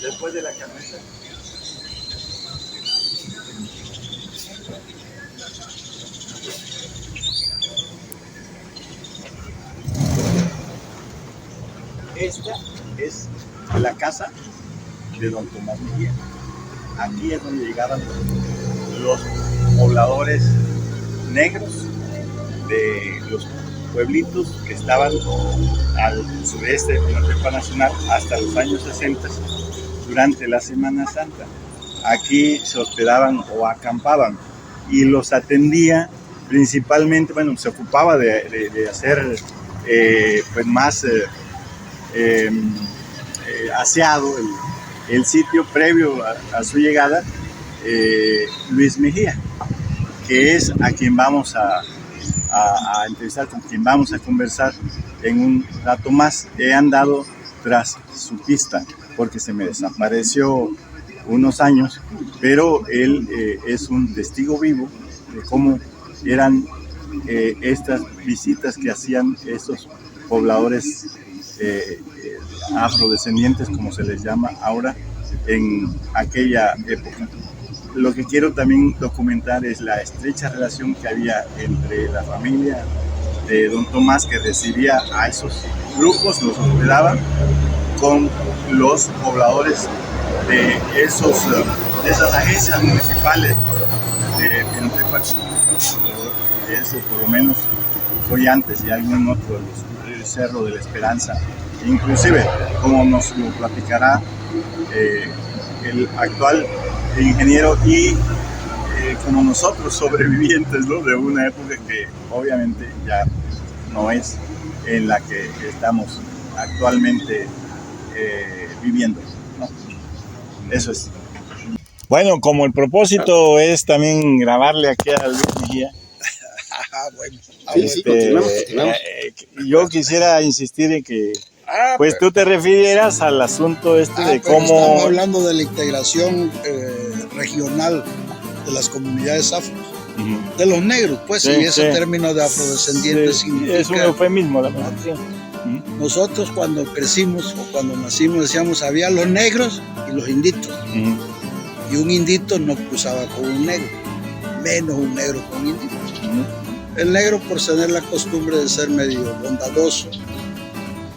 después de la camisa. Esta es la casa de don Tomás Mejía. Aquí es donde llegaban los pobladores negros de los pueblitos que estaban al sureste de Pinotepa Nacional hasta los años 60 durante la Semana Santa. Aquí se hospedaban o acampaban y los atendía principalmente, bueno, se ocupaba de hacer pues más aseado el sitio previo a su llegada, Luis Mejía, que es a quien vamos a entrevistar, con quien vamos a conversar en un rato más. He andado tras su pista porque se me desapareció unos años, pero él es un testigo vivo de cómo eran estas visitas que hacían estos pobladores afrodescendientes, como se les llama ahora, en aquella época. Lo que quiero también documentar es la estrecha relación que había entre la familia de don Tomás, que recibía a esos grupos, los hospedaba, con los pobladores de esas agencias municipales de Pinotepa. Ese por lo menos fue antes, y algún otro, el Cerro de la Esperanza. Inclusive, como nos lo platicará el actual ingeniero y como nosotros sobrevivientes, ¿no?, de una época que obviamente ya no es en la que estamos actualmente viviendo, ¿no? Eso es. Bueno, como el propósito es también grabarle aquí a Luis Mejía. Bueno, Sí, continuamos. Yo quisiera insistir en que pues tú te refirieras al asunto de cómo... Estamos hablando de la integración regional de las comunidades afro, de los negros, pues, sí, y ese término de afrodescendientes significa... Es un eufemismo, la verdad. Nosotros cuando crecimos o cuando nacimos decíamos, había los negros y los inditos. Y un indito no cruzaba con un negro, menos un negro con un indito. El negro, por tener la costumbre de ser medio bondadoso,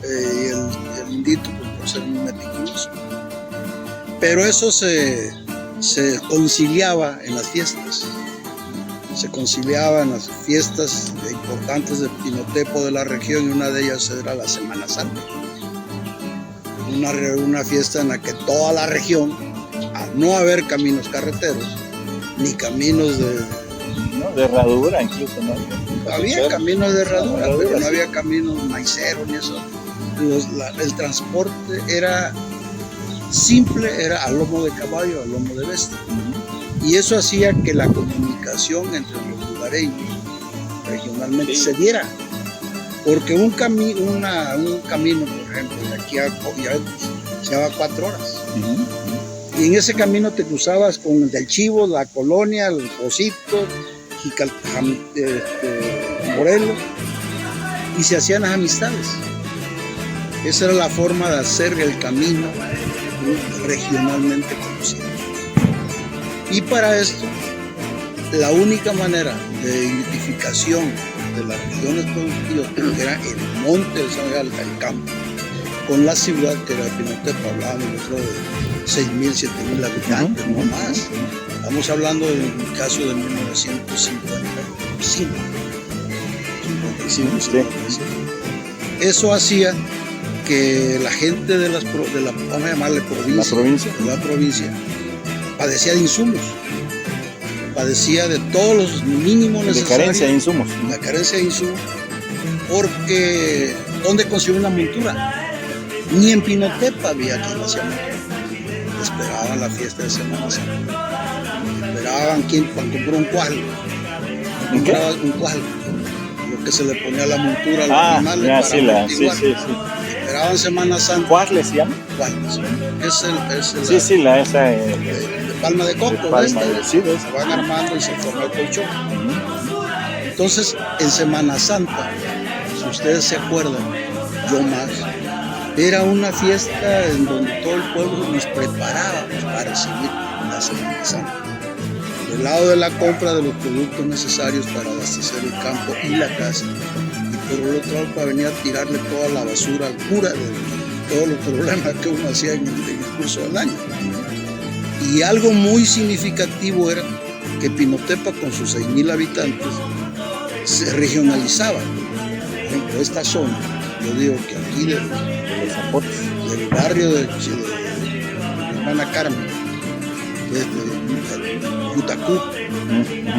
y el indito, pues, por ser muy meticuloso. Pero eso se conciliaba en las fiestas. Se conciliaba en las fiestas importantes de Pinotepa, de la región, y una de ellas era la Semana Santa. Una fiesta en la que toda la región, al no haber caminos carreteros, ni caminos de herradura, incluso, ¿no? Había caminos de herradura, pero no había caminos maiceros ni eso. El transporte era simple, era a lomo de caballo, a lomo de bestia. Y eso hacía que la comunicación entre los lugareños regionalmente se diera. Porque un camino, por ejemplo, de aquí a Coviantes, se llevaba 4 horas. Y en ese camino te cruzabas con el del Chivo, la Colonia, el Pocito, Morelos, y se hacían las amistades. Esa era la forma de hacer el camino regionalmente conocido. Y para esto, la única manera de identificación de las regiones productivas era el monte de San Miguel, el campo, con la ciudad que era Pinotepa. Hablábamos, yo creo, de 6.000, 7.000 habitantes, no más. Estamos hablando del caso de 1955. Eso hacía que la gente de la vamos a llamarle provincia, padecía de insumos, padecía de todos los mínimos necesarios. De carencia de insumos. La carencia de insumos, porque ¿dónde consiguió una montura? Ni en Pinotepa había quien hacía montura. Esperaban la fiesta de Semana Santa. Esperaban quien compró un cual. Compraba un cual, lo que se le ponía a la montura a los animales para amortiguar. Sí. Esperaban Semana Santa. ¿Cuál le llama? ¿Cuál? Es esa de palma de coco. Se van armando y se forma el colchón. Entonces, en Semana Santa, si ustedes se acuerdan, yo más, Era una fiesta en donde todo el pueblo nos preparábamos para recibir la Semana Santa. Del lado de la compra de los productos necesarios para abastecer el campo y la casa, y por el otro lado para venir a tirarle toda la basura al cura de todos los problemas que uno hacía en el curso del año. Y algo muy significativo era que Pinotepa, con sus 6,000 habitantes, se regionalizaba. Por ejemplo, esta zona, yo digo que aquí de los Zapotes, del barrio de Hermana Carmen, desde Yutacú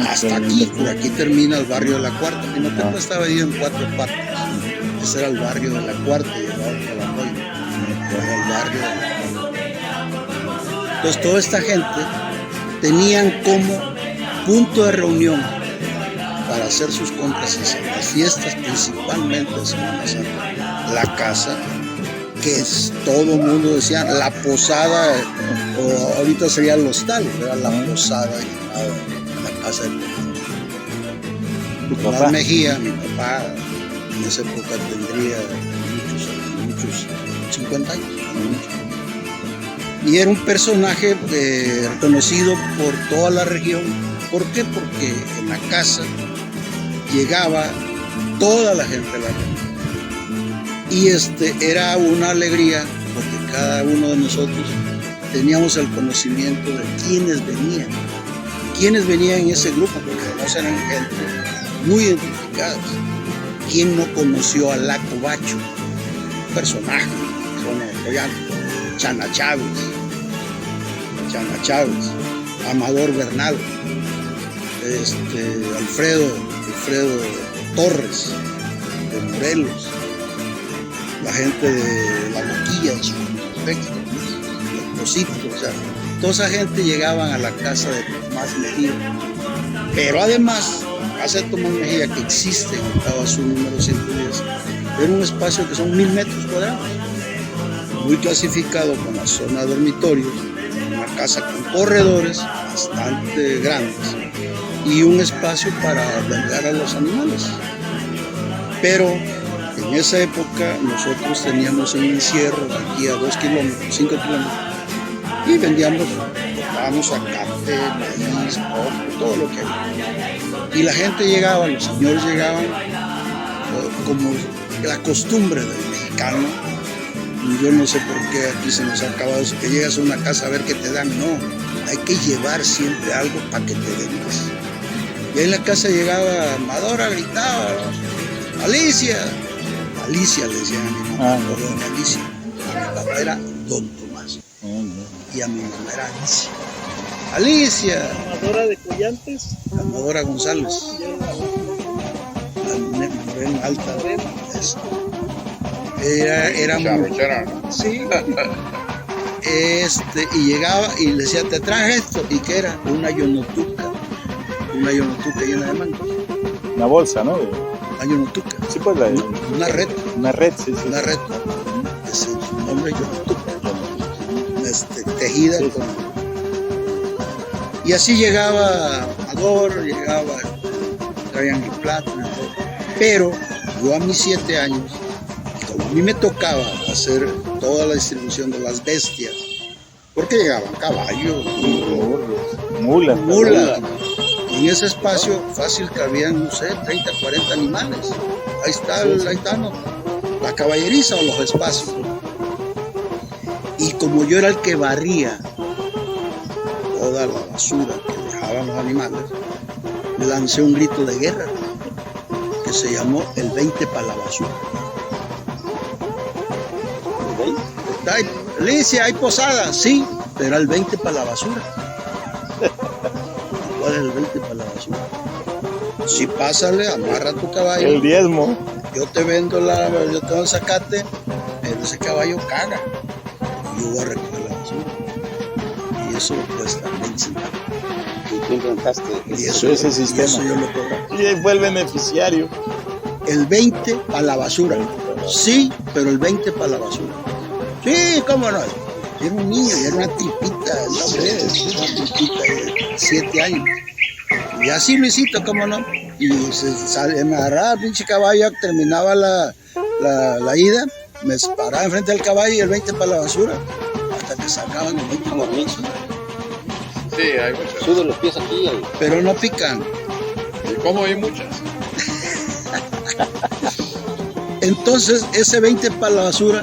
hasta aquí, por aquí termina el barrio de la Cuarta. Pinotepa estaba dividido en 4 partes. Ese era el barrio de la Cuarta, llevado por la Moya, el barrio de la Cuarta. Entonces toda esta gente tenían como punto de reunión para hacer sus compras en las fiestas, principalmente de Semana Santa, la casa, que es, todo el mundo decía la posada, o ahorita sería el hostal, era la posada llamada la casa de Nicolás Mejía. Mi papá en esa época tendría muchos 50 años. Y era un personaje reconocido por toda la región. ¿Por qué? Porque en la casa llegaba toda la gente de la región. Y era una alegría porque cada uno de nosotros teníamos el conocimiento de quiénes venían en ese grupo, porque además eran gente muy identificadas. ¿Quién no conoció a Laco Bacho? Un personaje, Chana Chávez, Amador Bernal, Alfredo Torres de Morelos, la gente de La Boquilla, los Cositos, o sea, toda esa gente llegaban a la casa de Tomás Mejía. Pero además, la casa de Tomás Mejía, que existe en Tabasú número 110, era un espacio que son 1,000 metros cuadrados, muy clasificado con la zona de dormitorios, una casa con corredores bastante grandes y un espacio para albergar a los animales. Pero en esa época nosotros teníamos un encierro aquí a 2 kilómetros, 5 kilómetros, y comprábamos zacate, maíz, coco, todo lo que había. Y la gente llegaba, los señores llegaban, como la costumbre del mexicano. Yo no sé por qué aquí se nos ha acabado eso, que llegas a una casa a ver qué te dan. No, hay que llevar siempre algo para que te den más. Y ahí en la casa llegaba Amadora, gritaba, Alicia le decían a mi mamá, Alicia. A mi papá era Don Tomás. Y a mi mamá era Alicia. Amadora de Collantes. Amadora González. Morena alta. Era muy... Sí. Y llegaba y le decía, te traje esto. ¿Y qué era? Una yonotuca llena de mango. Una bolsa, ¿no? Una yonotuca. Sí, pues una red. Una red, sí. Una red. Ese es su nombre, yonotuca. Tejida con... Y así llegaba Amador, traían mi plato. Pero yo a mis 7 años, como a mí me tocaba hacer toda la distribución de las bestias, porque llegaban caballos, mulas. En ese espacio fácil cabían, no sé, 30, 40 animales. Ahí está la caballeriza o los espacios. Y como yo era el que barría toda la basura que dejaban los animales, lancé un grito de guerra que se llamó el 20 para la basura. Alicia, ¿hay posada? Sí, pero era el 20 para la basura. ¿Cuál es el 20 para la basura? Sí, pásale, amarra tu caballo. El diezmo. Yo te vendo yo te doy el zacate, ese caballo caga. Y yo voy a recoger la basura. Y eso cuesta 25. Y tú inventaste ese sistema. Y eso yo lo cobro. Y fue el beneficiario. El 20 para la basura. Sí, pero el 20 para la basura. Sí, cómo no. Era un niño, era una tipita, no sé, una tipita de 7 años. Y así Luisito, cómo no. Y me agarraba el pinche caballo, terminaba la ida, me paraba enfrente del caballo y el 20 para la basura, hasta que sacaban el 20 para la basura. Sí, hay muchas. Sudo los pies aquí. Pero no pican. ¿Y cómo hay muchas? Entonces, ese 20 para la basura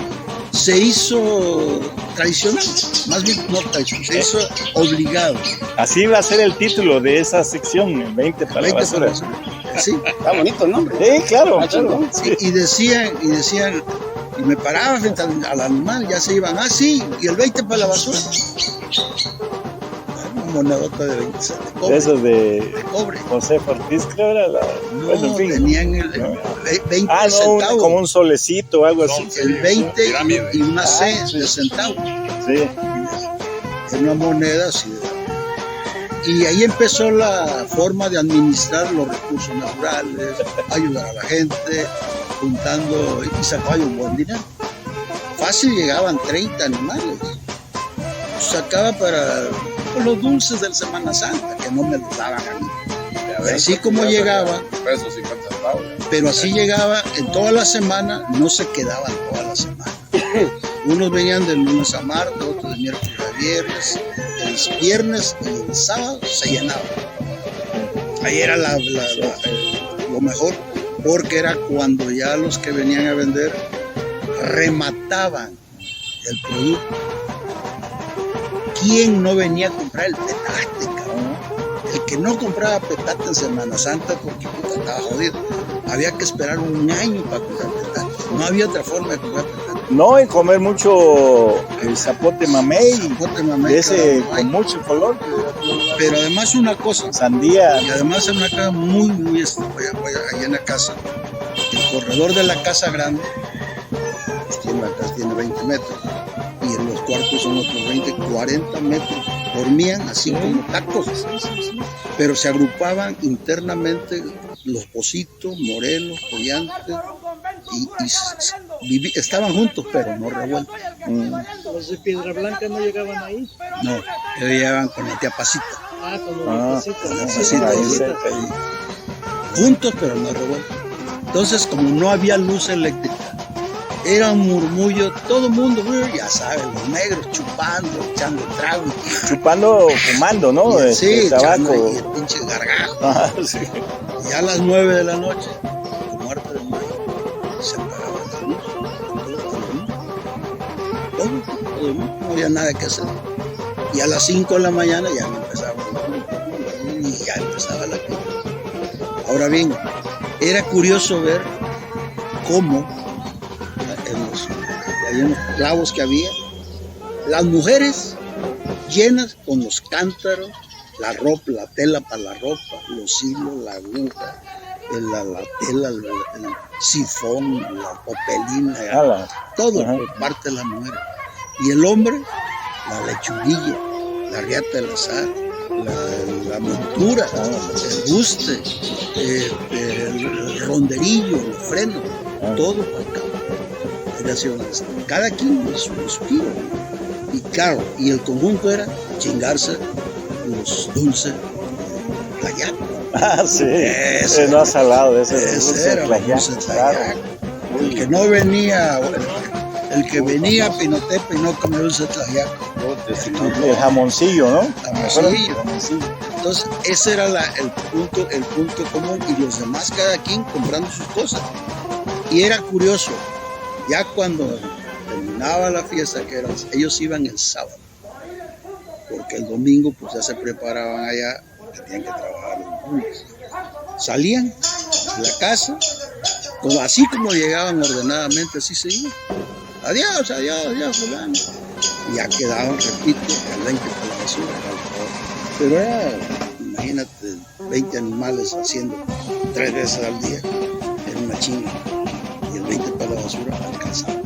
se hizo tradicional, más bien no tradicional, se hizo obligado. Así va a ser el título de esa sección, el 20 para la 20 para la basura. basura. Sí, Está bonito el nombre. Sí, claro, Ah, claro. chingón. sí, y decían, y me paraba frente al animal, ya se iban, sí, y el 20 para la basura. Una monedota de 20 centavos, de cobre, Esos de cobre. José Ortiz, creo era la. No, bueno, en fin. tenían el No. 20 Ah, no, centavos, como un solecito o algo así. el 20 Pirámide. y una C de centavos. Sí. En una moneda así. Y ahí empezó la forma de administrar los recursos naturales, ayudar a la gente, juntando y sacaba un buen dinero. Fácil llegaban 30 animales. Sacaba para los dulces del Semana Santa, que no me los daban a mí. Y así como llegaba, Pesos 50 centavos. pero así llegaba en toda la semana, no se quedaban toda la semana. Unos venían de lunes a martes, otros de miércoles a viernes. El viernes y el sábado se llenaba. Ahí era lo mejor, porque era cuando ya los que venían a vender remataban el producto. ¿Quién no venía a comprar el petate, cabrón? El que no compraba petate en Semana Santa porque puta, estaba jodido. Había que esperar un año para comprar petate. No había otra forma de comprar petate. No, en comer mucho el zapote mamey, Zapote mamey, de ese cabrón, con mucho color, pero además una cosa, sandía. y además en una casa muy allá en la casa, el corredor de la casa grande, pues la casa tiene 20 metros, y en los cuartos son otros 20, 40 metros, dormían así como tacos, pero se agrupaban internamente los Positos, Morelos, Collantes, y estaban juntos, pero no revueltos. Los de Piedra Blanca no llegaban ahí. No, ellos llegaban con la tía Pasita. Ah, con los Ah, pasitos. con la Sí, pasita sí, ahí sí. cerca, ahí. Juntos pero no revueltos. Entonces, como no había luz eléctrica, era un murmullo, todo el mundo, ya saben, los negros chupando, echando trago. Chupando, fumando, ¿no? Sí, El echando tabaco. ahí el pinche gargajo. Ah, sí. Y a las 9 de la noche, como arte de mayo, se apagaba la luz. Todo, no había nada que hacer. Y a las 5 de la mañana ya empezaba y ya empezaba la fiesta. Ahora bien, era curioso ver cómo en los clavos que había, las mujeres llenas con los cántaros, la ropa, la tela para la ropa, los hilos, la aguja, la tela, el sifón, la popelina, Ala. todo Ajá. por parte de las mujeres. Y el hombre, la lechuguilla, la riata del azar, la montura, el buste, el ronderillo, los frenos, todo para acá. Cada quien en su giro. Y claro, y el conjunto era chingarse los dulces playaco. Ah, sí. Ese No has hablado de ese. Ese era los dulces claro. playaco. El que no venía, el que venía a Pinotepa y no comía dulce playaco. El jamoncillo, ¿no? Jamoncillo. Jamoncillo. Entonces, ese era el punto común, y los demás cada quien comprando sus cosas. Y era curioso, ya cuando terminaba la fiesta, ellos iban el sábado, porque el domingo pues ya se preparaban allá, tenían que trabajar los lunes. Salían de la casa, así como llegaban ordenadamente, así se iban. Adiós, adiós, adiós, fulano. Y ya quedaban, repito, al 20 para la basura. Pero era, imagínate, 20 animales haciendo 3 veces al día, era una chinga. Y el 20 para la basura alcanzaba.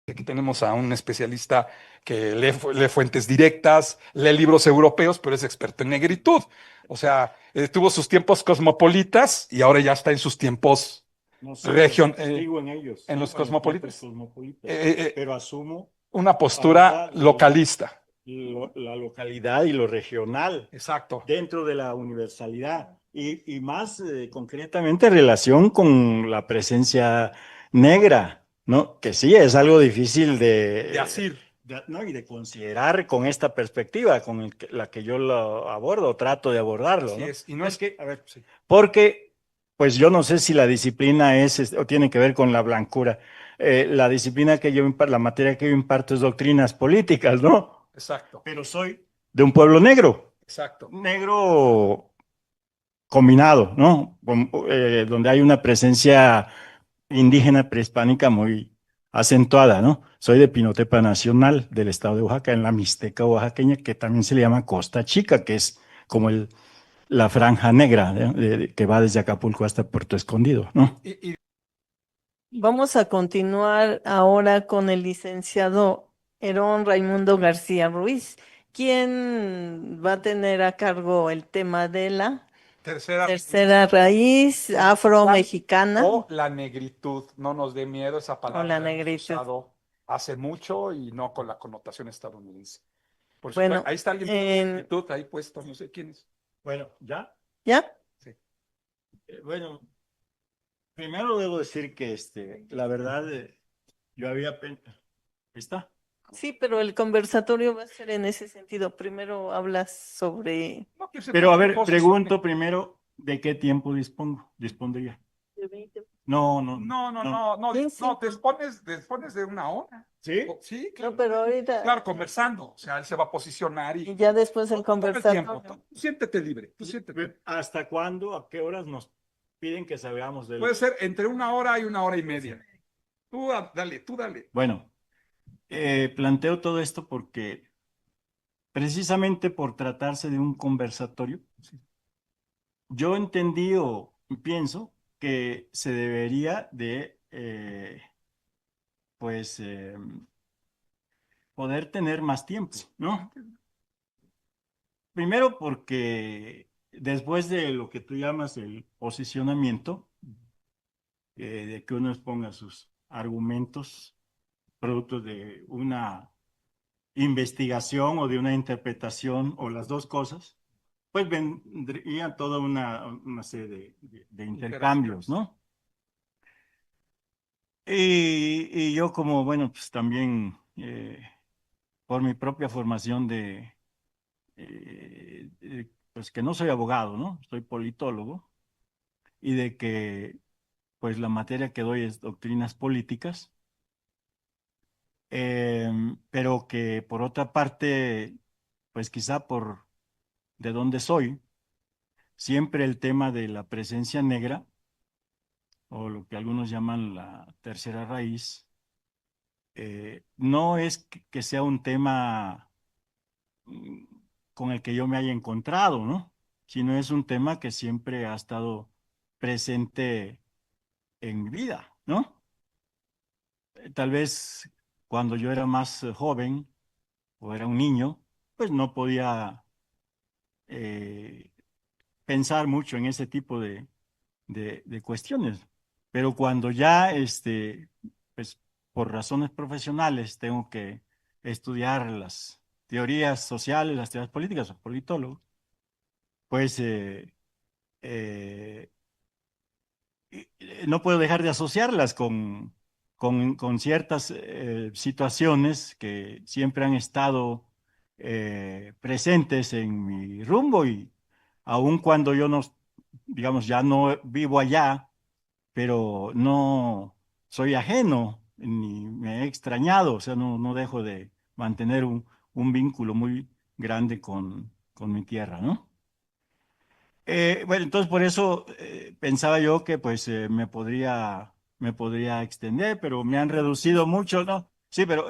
Aquí tenemos a un especialista que lee fuentes directas, lee libros europeos, pero es experto en negritud. O sea, tuvo sus tiempos cosmopolitas y ahora ya está en sus tiempos No sé, región, sigo en ellos. en los cosmopolitas. cosmopolitas, eh, pero asumo una postura ahora localista. la localidad y lo regional Exacto. dentro de la universalidad y más concretamente en relación con la presencia negra, ¿no? Que sí es algo difícil De asir. ¿no? Y de considerar con esta perspectiva con la que yo lo abordo, trato de abordarlo, Así ¿no? es. Y no es que, a ver, sí. Porque, pues yo no sé si la disciplina o tiene que ver con la blancura. La disciplina que yo imparto, la materia que yo imparto es doctrinas políticas, ¿no? Exacto. Pero soy de un pueblo negro, Exacto. negro combinado, ¿no? Donde hay una presencia indígena prehispánica muy acentuada, ¿no? Soy de Pinotepa Nacional del estado de Oaxaca, en la Mixteca oaxaqueña, que también se le llama Costa Chica, que es como la franja negra, ¿no? Que va desde Acapulco hasta Puerto Escondido, ¿no? Vamos a continuar ahora con el licenciado Herón Raimundo García Ruiz, quien va a tener a cargo el tema de la tercera raíz afro-mexicana o la negritud. No nos dé miedo, esa palabra o la la hemos negritud. usado hace mucho y no con la connotación estadounidense. Por Bueno, supuesto, ahí está alguien con negritud ahí puesto, no sé quién es. Bueno, ¿ya? ¿Ya? Sí. Bueno, primero debo decir que la verdad, yo había... ¿Está? Sí, pero el conversatorio va a ser en ese sentido. Primero hablas sobre... No, que se Pero a ver, posicione. pregunto primero, ¿de qué tiempo dispondría? No, no, No, te expones de una hora. ¿Sí? Sí, claro. No, pero ahorita... Claro, conversando. O sea, él se va a posicionar Y ya después el toma el tiempo. conversatorio. Tú siéntete libre, tú siéntete. ¿Hasta cuándo, a qué horas nos piden que salgamos del... Puede ser entre una hora y una hora y media. Tú dale. Bueno, planteo todo esto porque precisamente por tratarse de un conversatorio, yo entendí o pienso que se debería de, pues, poder tener más tiempo, ¿no? Primero porque después de lo que tú llamas el posicionamiento, de que uno exponga sus argumentos producto de una investigación o de una interpretación o las dos cosas, pues vendría toda una serie de intercambios, ¿no? Y yo como, bueno, pues también por mi propia formación pues que no soy abogado, ¿no? Soy politólogo y de que pues la materia que doy es doctrinas políticas, pero que por otra parte, pues quizá por de dónde soy, siempre el tema de la presencia negra, o lo que algunos llaman la tercera raíz, no es que sea un tema mm, con el que yo me haya encontrado, ¿no? Sino es un tema que siempre ha estado presente en mi vida, ¿no? Tal vez cuando yo era más joven o era un niño, pues no podía eh, pensar mucho en ese tipo de cuestiones. Pero cuando ya, pues por razones profesionales tengo que estudiar las teorías sociales, las teorías políticas, soy politólogo, pues eh, no puedo dejar de asociarlas con ciertas situaciones que siempre han estado presentes en mi rumbo y aun cuando yo no, digamos, ya no vivo allá, pero no soy ajeno ni me he extrañado, o sea, no dejo de mantener un vínculo muy grande con mi tierra, ¿no? Bueno, entonces por eso pensaba yo que pues me podría extender, pero me han reducido mucho, ¿no? Sí, pero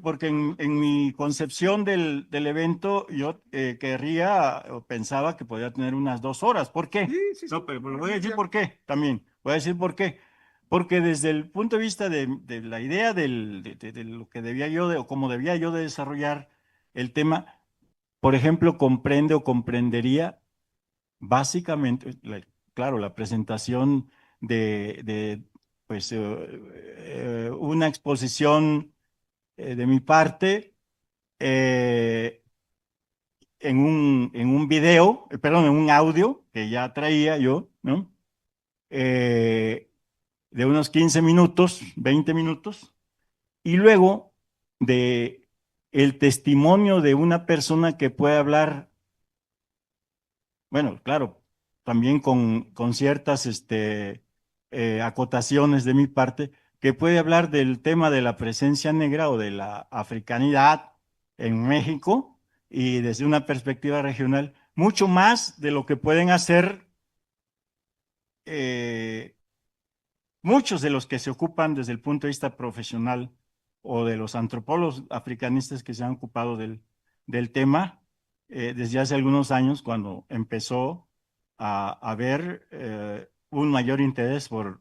porque en mi concepción del evento yo querría o pensaba que podía tener unas 2 horas. ¿Por qué? Sí, No, pero voy a decir por qué también. Voy a decir por qué. Porque desde el punto de vista de la idea de lo que debía yo o cómo debía yo de desarrollar el tema, por ejemplo, comprende o comprendería básicamente, claro, la presentación pues, una exposición de mi parte en un video, perdón, en un audio que ya traía yo, ¿no? De unos 15 minutos, 20 minutos, y luego de el testimonio de una persona que puede hablar, bueno, claro, también con ciertas acotaciones de mi parte, que puede hablar del tema de la presencia negra o de la africanidad en México y desde una perspectiva regional, mucho más de lo que pueden hacer eh, muchos de los que se ocupan desde el punto de vista profesional o de los antropólogos africanistas que se han ocupado del tema desde hace algunos años, cuando empezó a haber un mayor interés por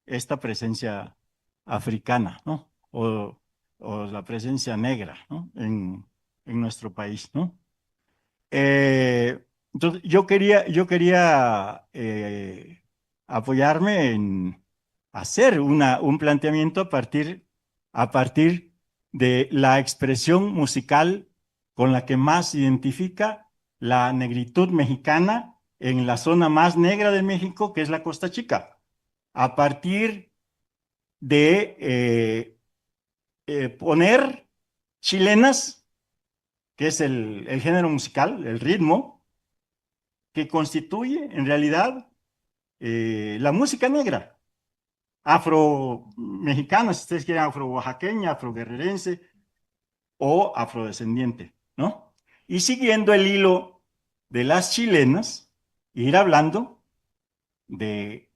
esta presencia africana, ¿no? O la presencia negra, ¿no? En nuestro país, ¿no? Entonces, yo quería apoyarme en hacer un planteamiento a partir de la expresión musical con la que más se identifica la negritud mexicana en la zona más negra de México, que es la Costa Chica, a partir de poner chilenas, que es el género musical, el ritmo, que constituye en realidad la música negra, afro-mexicana, si ustedes quieren, afro-oaxaqueña, afro-guerrerense o afrodescendiente, ¿no? Y siguiendo el hilo de las chilenas, ir hablando de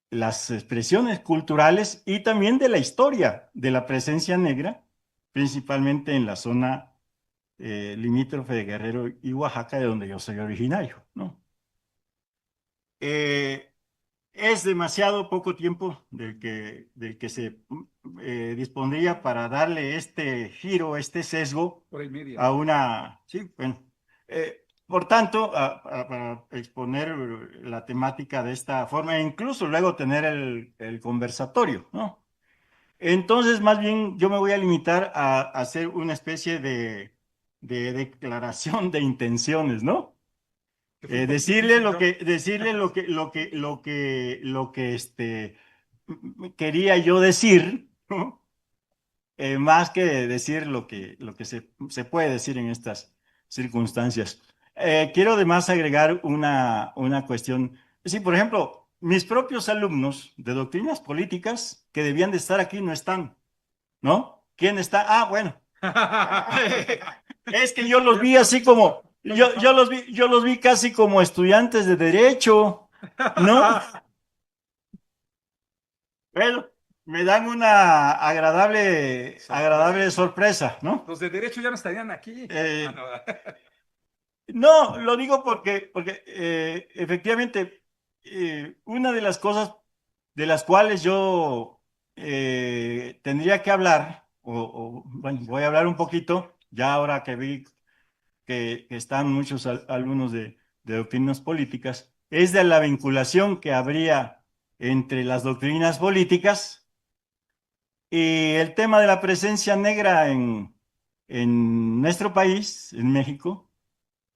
las expresiones culturales y también de la historia de la presencia negra, principalmente en la zona limítrofe de Guerrero y Oaxaca, de donde yo soy originario, ¿no? Es demasiado poco tiempo del que se dispondría para darle este giro, este sesgo Hora y media. a una, sí, bueno. Por tanto, para exponer la temática de esta forma e incluso luego tener el conversatorio, ¿no? Entonces, más bien, yo me voy a limitar a hacer una especie de declaración de intenciones, ¿no? Decirle lo que quería yo decir, ¿no? Más que decir lo que se puede decir en estas circunstancias. Quiero además agregar una cuestión. Sí, por ejemplo, mis propios alumnos de doctrinas políticas que debían de estar aquí no están, ¿no? ¿Quién está? Ah, bueno. Es que yo los vi así como, yo los vi casi como estudiantes de derecho, ¿no? Bueno, me dan una agradable sorpresa, ¿no? Los de derecho ya no estarían aquí. Eh, Ah, no, lo digo porque efectivamente una de las cosas de las cuales yo tendría que hablar, bueno, voy a hablar un poquito, ya ahora que vi que están muchos alumnos de doctrinas políticas, es de la vinculación que habría entre las doctrinas políticas y el tema de la presencia negra en nuestro país, en México,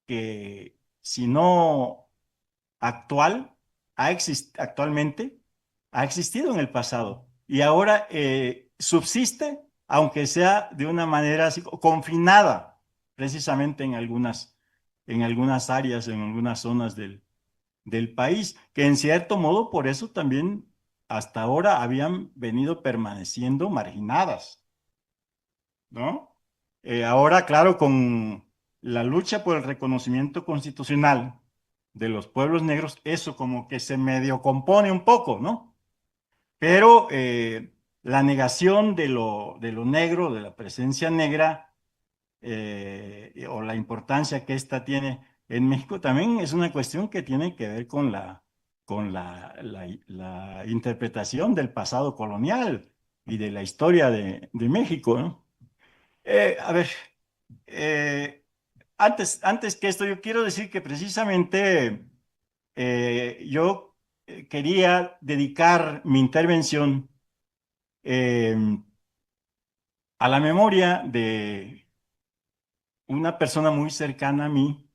que si no actual, actualmente, ha existido en el pasado y ahora subsiste, aunque sea de una manera así, confinada, precisamente en algunas áreas, en algunas zonas del país, que en cierto modo por eso también hasta ahora habían venido permaneciendo marginadas, ¿no? Ahora, claro, con la lucha por el reconocimiento constitucional de los pueblos negros, eso como que se medio compone un poco, ¿no? Pero la negación de lo negro, de la presencia negra, o la importancia que ésta tiene en México, también es una cuestión que tiene que ver con la interpretación del pasado colonial y de la historia de México, ¿no? A ver, eh, antes que esto, yo quiero decir que precisamente yo quería dedicar mi intervención a la memoria de una persona muy cercana a mí,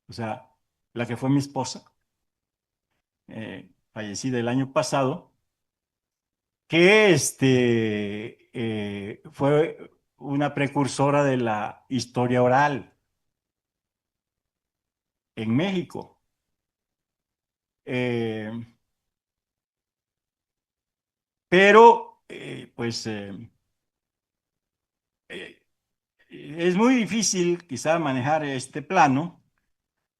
o sea, la que fue mi esposa, fallecida el año pasado, que fue una precursora de la historia oral en México. Eh, pero, pues, es muy difícil quizá manejar este plano,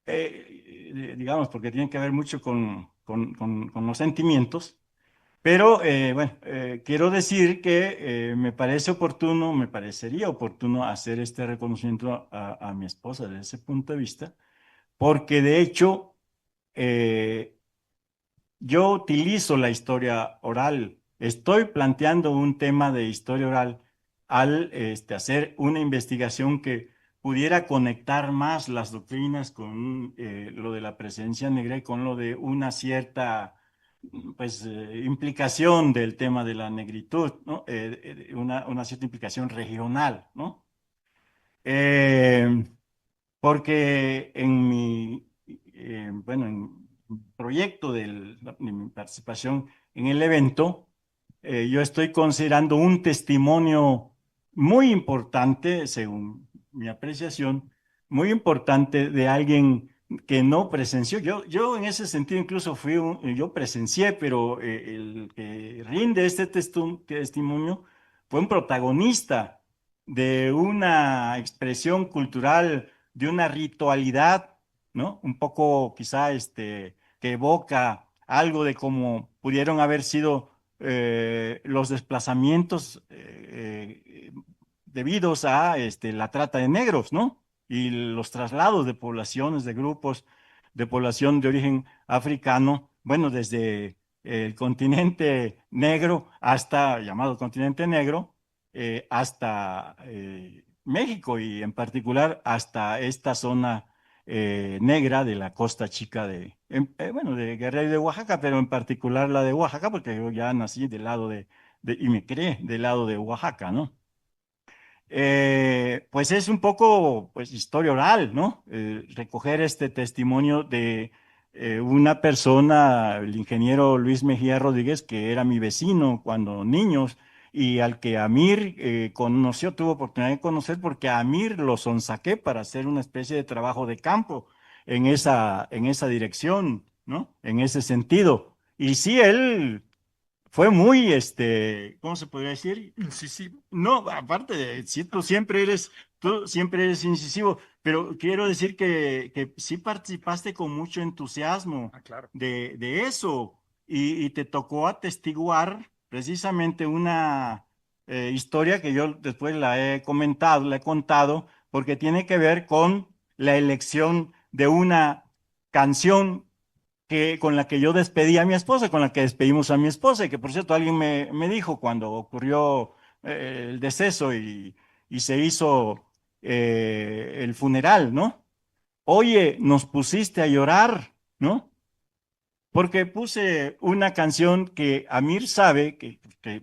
digamos, porque tiene que ver mucho con los sentimientos. Pero bueno, quiero decir que me parece oportuno, me parecería oportuno hacer este reconocimiento a mi esposa desde ese punto de vista, porque de hecho yo utilizo la historia oral, estoy planteando un tema de historia oral al hacer una investigación que pudiera conectar más las doctrinas con lo de la presencia negra y con lo de una cierta pues, implicación del tema de la negritud, ¿no? Una cierta implicación regional, ¿no? Eh, Porque en mi, bueno, en mi proyecto de mi participación en el evento, yo estoy considerando un testimonio muy importante, según mi apreciación, muy importante de alguien que no presenció. Yo en ese sentido incluso yo presencié, pero el que rinde este testimonio fue un protagonista de una expresión cultural, de una ritualidad, ¿no? Un poco quizá que evoca algo de cómo pudieron haber sido los desplazamientos debidos a la trata de negros, ¿no? Y los traslados de poblaciones, de grupos de población de origen africano, bueno, desde el continente negro hasta, llamado continente negro, hasta México y en particular hasta esta zona negra de la Costa Chica bueno, de Guerrero y de Oaxaca, pero en particular la de Oaxaca, porque yo ya nací del lado y me crié del lado de Oaxaca, ¿no? Pues es un poco, pues, historia oral, ¿no? Recoger este testimonio de una persona, el ingeniero Luis Mejía Rodríguez, que era mi vecino cuando niños y al que Amir tuvo oportunidad de conocer porque a Amir lo sonsaqué para hacer una especie de trabajo de campo en esa dirección, ¿no? En ese sentido. Y sí, él fue muy, ¿cómo se podría decir? Incisivo. No, aparte, sí, tú siempre eres incisivo, pero quiero decir que sí participaste con mucho entusiasmo Ah, claro. de eso y te tocó atestiguar precisamente una historia que yo después la he comentado, la he contado, porque tiene que ver con la elección de una canción con la que yo despedí a mi esposa, con la que despedimos a mi esposa, y que por cierto alguien me dijo cuando ocurrió el deceso y se hizo el funeral, ¿no? Oye, nos pusiste a llorar, ¿no? Porque puse una canción que Amir sabe,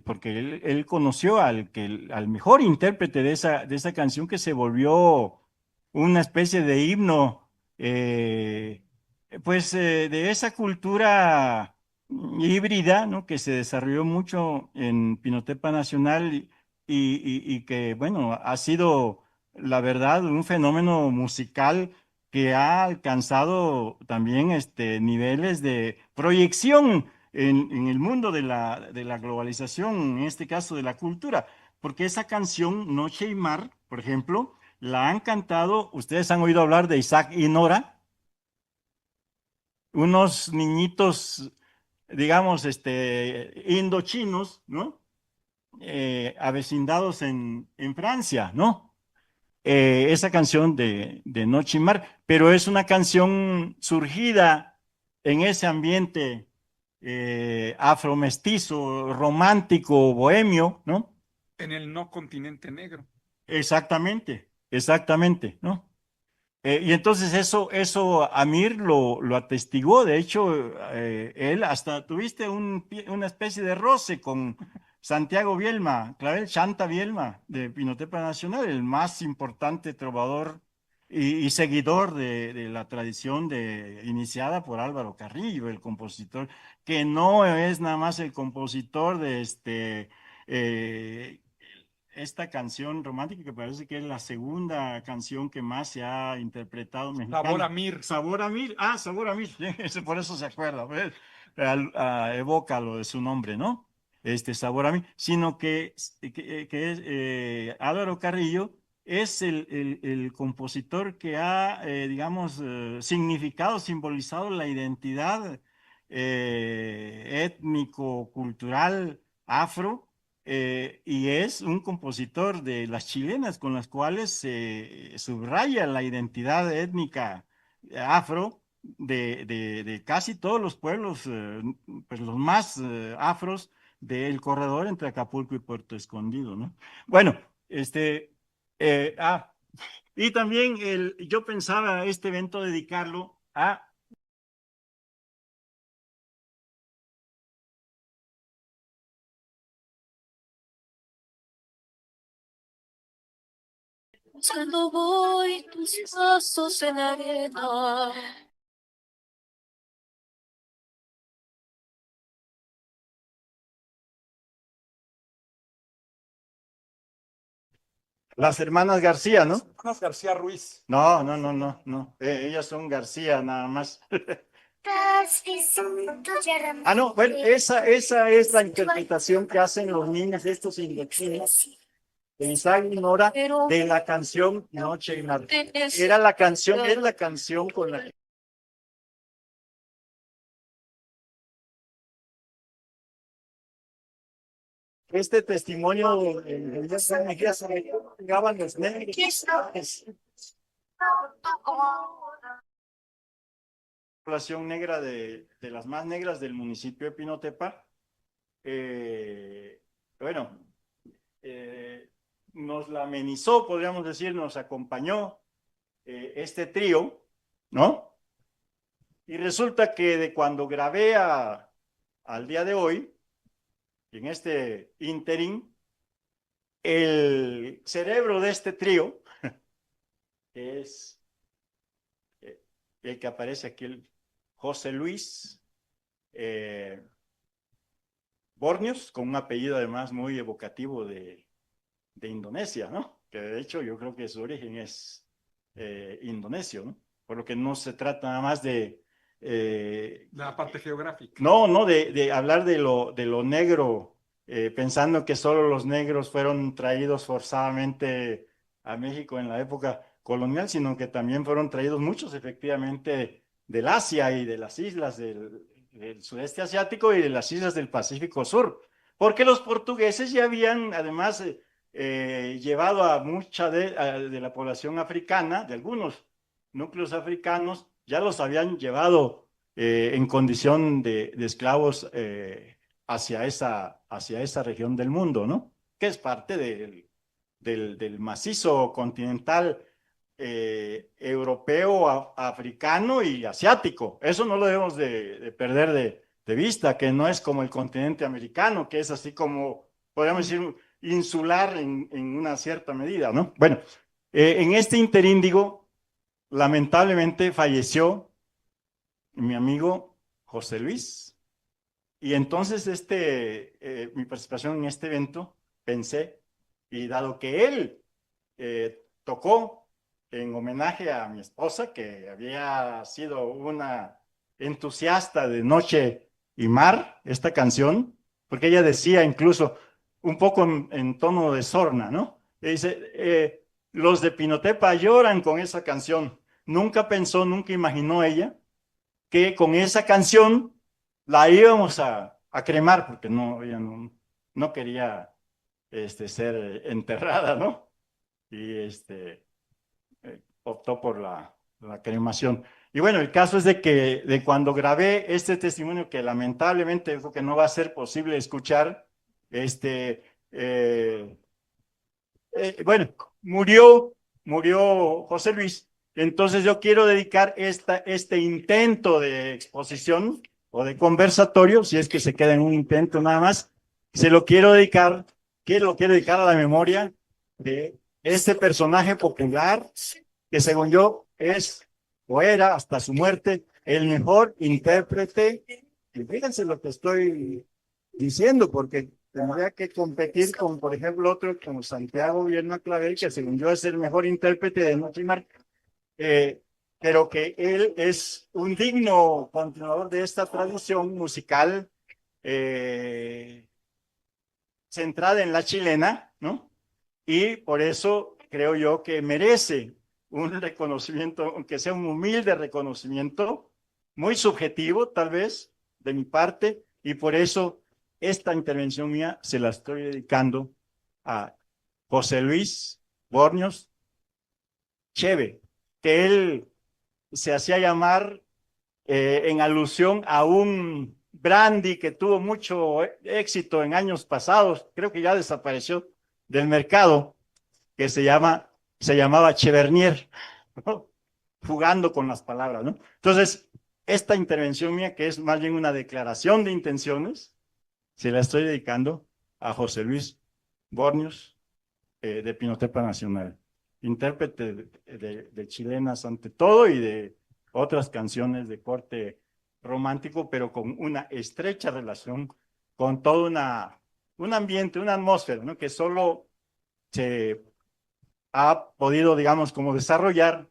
porque él conoció al mejor intérprete de esa canción que se volvió una especie de himno, pues de esa cultura híbrida, ¿no? Que se desarrolló mucho en Pinotepa Nacional y que, bueno, ha sido, la verdad, un fenómeno musical que ha alcanzado también niveles de proyección en el mundo de la globalización, en este caso de la cultura, porque esa canción, Noche y Mar, por ejemplo, la han cantado, ustedes han oído hablar de Isaac y Nora, unos niñitos, digamos, indochinos, ¿no? Avecindados en Francia, ¿no? Esa canción de Noche y Mar, pero es una canción surgida en ese ambiente afromestizo, romántico, bohemio, ¿no? En el no continente negro. Exactamente, exactamente, ¿no? Y entonces eso Amir lo atestiguó. De hecho, él hasta tuviste una especie de roce con Santiago Bielma, Clavel Chanta Bielma, de Pinotepa Nacional, el más importante trovador y seguidor de la tradición iniciada por Álvaro Carrillo, el compositor, que no es nada más el compositor de esta canción romántica, que parece que es la segunda canción que más se ha interpretado mexicana. Sabor a Mir. Sabor a Mir. Ah, Sabor a Mir. Por eso se acuerda. ¿Ves? Evoca lo de su nombre, ¿no? Sabor a Mir. Sino que es Álvaro Carrillo es el compositor que ha, digamos, significado, simbolizado la identidad étnico-cultural afro, y es un compositor de las chilenas con las cuales se subraya la identidad étnica afro de casi todos los pueblos, pues los más afros del corredor entre Acapulco y Puerto Escondido, ¿no? Bueno, eh, ah, y también yo pensaba este evento dedicarlo a Buscando voy tus pasos en la arena. las hermanas García, ¿no? Hermanas García Ruiz. No. Ellas son García nada más. Ah, no, bueno, esa es la interpretación que hacen los niños de estos indochinos en Ensayo y Nora de la canción Noche y Mar. Es la canción con la que este testimonio llegaban los negros. Población negra de las más negras del municipio de Pinotepa. Bueno, nos la amenizó, podríamos decir, nos acompañó este trío, ¿no? Y resulta que de cuando grabé al día de hoy, en este ínterin, el cerebro de este trío es el que aparece aquí, el José Luis Bornios, con un apellido además muy evocativo de Indonesia, ¿no? Que de hecho yo creo que su origen es indonesio, ¿no? Por lo que no se trata nada más de la parte geográfica. No, de hablar de lo negro, pensando que solo los negros fueron traídos forzadamente a México en la época colonial, sino que también fueron traídos muchos efectivamente del Asia y de las islas del sudeste asiático y de las islas del Pacífico Sur, porque los portugueses ya habían además llevado a mucha de la población africana, de algunos núcleos africanos, ya los habían llevado en condición de esclavos hacia esa región del mundo, ¿no? Que es parte del macizo continental europeo, africano y asiático. Eso no lo debemos de perder de vista, que no es como el continente americano, que es así como, podríamos decir, insular en una cierta medida, ¿no? Bueno, en este interín, digo, lamentablemente falleció mi amigo José Luis, y entonces mi participación en este evento, pensé, y dado que él tocó en homenaje a mi esposa, que había sido una entusiasta de Noche y Mar, esta canción, porque ella decía incluso, un poco en tono de sorna, ¿no? Dice, los de Pinotepa lloran con esa canción. Nunca pensó, nunca imaginó ella que con esa canción la íbamos a cremar, porque ella no quería ser enterrada, ¿no? Y optó por la cremación. Y bueno, el caso es de cuando grabé este testimonio, que lamentablemente creo que no va a ser posible escuchar, bueno, murió José Luis, Entonces yo quiero dedicar este intento de exposición o de conversatorio, si es que se queda en un intento nada más, lo quiero dedicar a la memoria de este personaje popular que según yo es o era hasta su muerte el mejor intérprete. Y fíjense lo que estoy diciendo, porque tendría que competir con, por ejemplo, otro como Santiago Vierno Clavel, que según yo es el mejor intérprete de Noche y Mar, pero que él es un digno continuador de esta tradición musical centrada en la chilena, ¿no? Y por eso creo yo que merece un reconocimiento, aunque sea un humilde reconocimiento, muy subjetivo tal vez, de mi parte, y por eso esta intervención mía se la estoy dedicando a José Luis Borños Cheve, que él se hacía llamar en alusión a un brandy que tuvo mucho éxito en años pasados, creo que ya desapareció del mercado, que se llamaba Chevernier, ¿no? Jugando con las palabras, ¿no? Entonces, esta intervención mía, que es más bien una declaración de intenciones, se la estoy dedicando a José Luis Borños, de Pinotepa Nacional, intérprete de chilenas ante todo y de otras canciones de corte romántico, pero con una estrecha relación con todo un ambiente, una atmósfera, ¿no? Que solo se ha podido, digamos, como desarrollar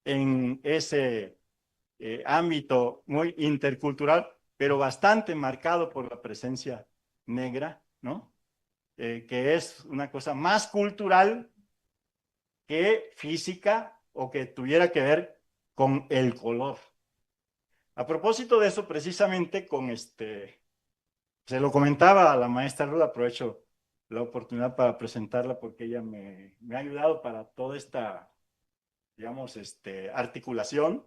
en ese ámbito muy intercultural, pero bastante marcado por la presencia negra, ¿no? Que es una cosa más cultural que física o que tuviera que ver con el color. A propósito de eso, precisamente se lo comentaba a la maestra Ruda, aprovecho la oportunidad para presentarla porque ella me ha ayudado para toda esta, digamos, articulación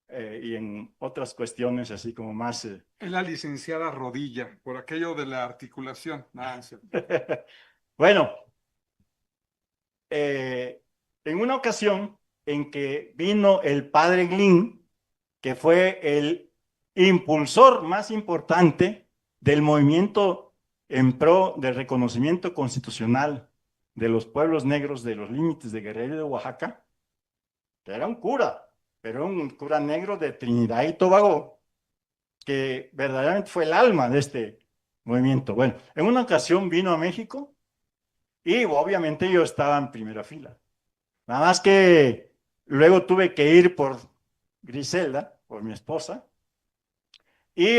y en otras cuestiones así como más... Es la licenciada Rodilla, por aquello de la articulación. Bueno, en una ocasión en que vino el padre Glynn, que fue el impulsor más importante del movimiento en pro del reconocimiento constitucional de los pueblos negros de los límites de Guerrero y de Oaxaca, que era un cura, pero un cura negro de Trinidad y Tobago, que verdaderamente fue el alma de este movimiento. Bueno, en una ocasión vino a México y obviamente yo estaba en primera fila. Nada más que luego tuve que ir por Griselda, por mi esposa, y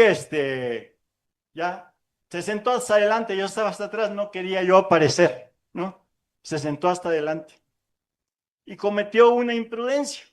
ya se sentó hasta adelante, yo estaba hasta atrás, no quería yo aparecer, ¿no? Se sentó hasta adelante y cometió una imprudencia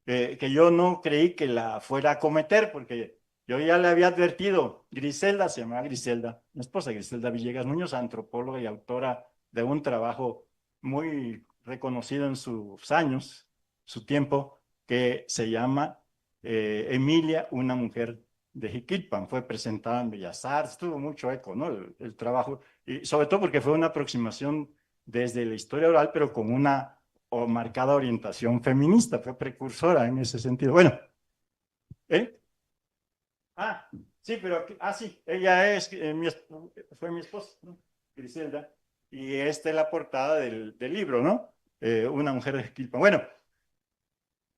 que yo no creí que la fuera a cometer, porque yo ya le había advertido. Griselda, se llamaba Griselda, mi esposa Griselda Villegas Muñoz, antropóloga y autora de un trabajo muy reconocido en sus años, su tiempo, que se llama Emilia, una mujer de Jiquilpan. Fue presentada en Bellas Artes, tuvo mucho eco, ¿no? El trabajo, y sobre todo porque fue una aproximación desde la historia oral, pero con una marcada orientación feminista, fue precursora en ese sentido. Bueno, sí, pero, sí, ella es, fue mi esposa, ¿no? Griselda, y esta es la portada del libro, ¿no? Una mujer de Jiquilpan. Bueno,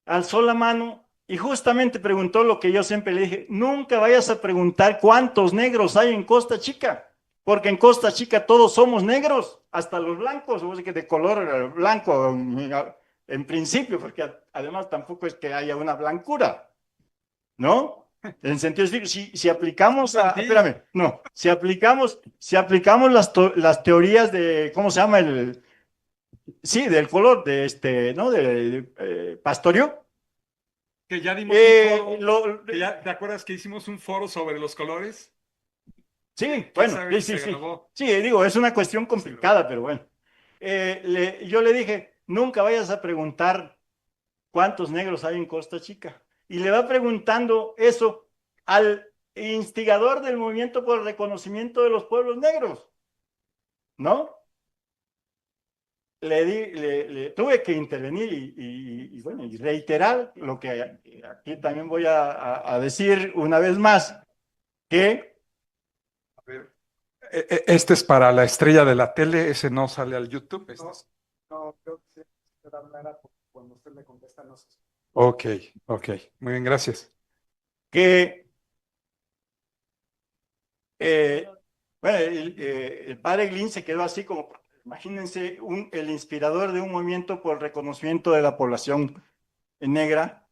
alzó la mano y justamente preguntó lo que yo siempre le dije: nunca vayas a preguntar cuántos negros hay en Costa Chica, porque en Costa Chica todos somos negros, hasta los blancos, o sea que de color blanco en principio, porque además tampoco es que haya una blancura, ¿no? En sentido de decir, si aplicamos espérame, no, si aplicamos las teorías de, ¿cómo se llama? Sí, del color, ¿no? De Pastorio. Que ya dimos un foro, ¿te acuerdas que hicimos un foro sobre los colores? Sí, bueno, sí. Sí, digo, es una cuestión complicada, pero bueno. Yo le dije: nunca vayas a preguntar cuántos negros hay en Costa Chica. Y le va preguntando eso al instigador del movimiento por el reconocimiento de los pueblos negros, ¿no? tuve que intervenir bueno, y reiterar lo que aquí también voy a decir una vez más, que Este es para la estrella de la tele, ese no sale al YouTube. No, creo que se hablará cuando usted me contesta, no sé. Ok, ok, muy bien, gracias. que bueno, el padre Glynn se quedó así como, imagínense, el inspirador de un movimiento por el reconocimiento de la población negra,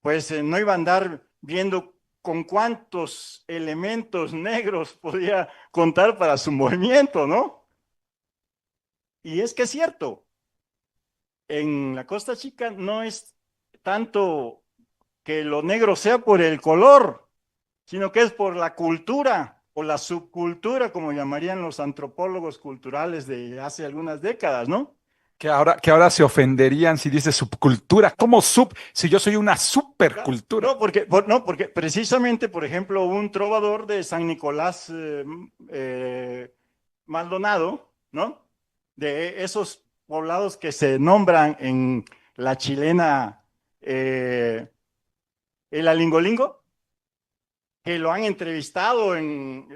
pues no iba a andar viendo con cuántos elementos negros podía contar para su movimiento, ¿no? Y es que es cierto, en la Costa Chica no es tanto que lo negro sea por el color, sino que es por la cultura o la subcultura, como llamarían los antropólogos culturales de hace algunas décadas, ¿no? Que ahora se ofenderían si dice subcultura. ¿Cómo sub? Si yo soy una supercultura. No, porque precisamente, por ejemplo, un trovador de San Nicolás Maldonado, ¿no? De esos poblados que se nombran en la chilena el Alingolingo, que lo han entrevistado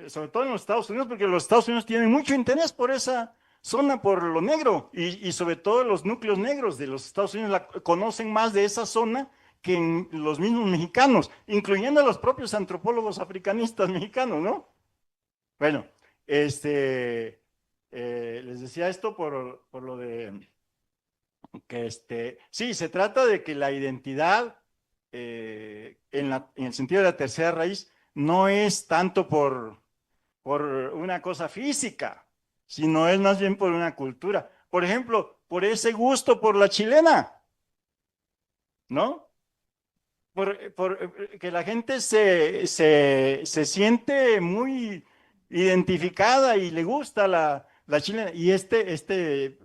sobre todo en los Estados Unidos, porque los Estados Unidos tienen mucho interés por esa zona, por lo negro, y sobre todo los núcleos negros de los Estados Unidos conocen más de esa zona que en los mismos mexicanos, incluyendo a los propios antropólogos africanistas mexicanos, ¿no? Bueno, les decía esto por lo de que sí, se trata de que la identidad en el sentido de la tercera raíz no es tanto por una cosa física, sino es más bien por una cultura. Por ejemplo, por ese gusto por la chilena, ¿no? Que la gente se siente muy identificada y le gusta la chilena. Y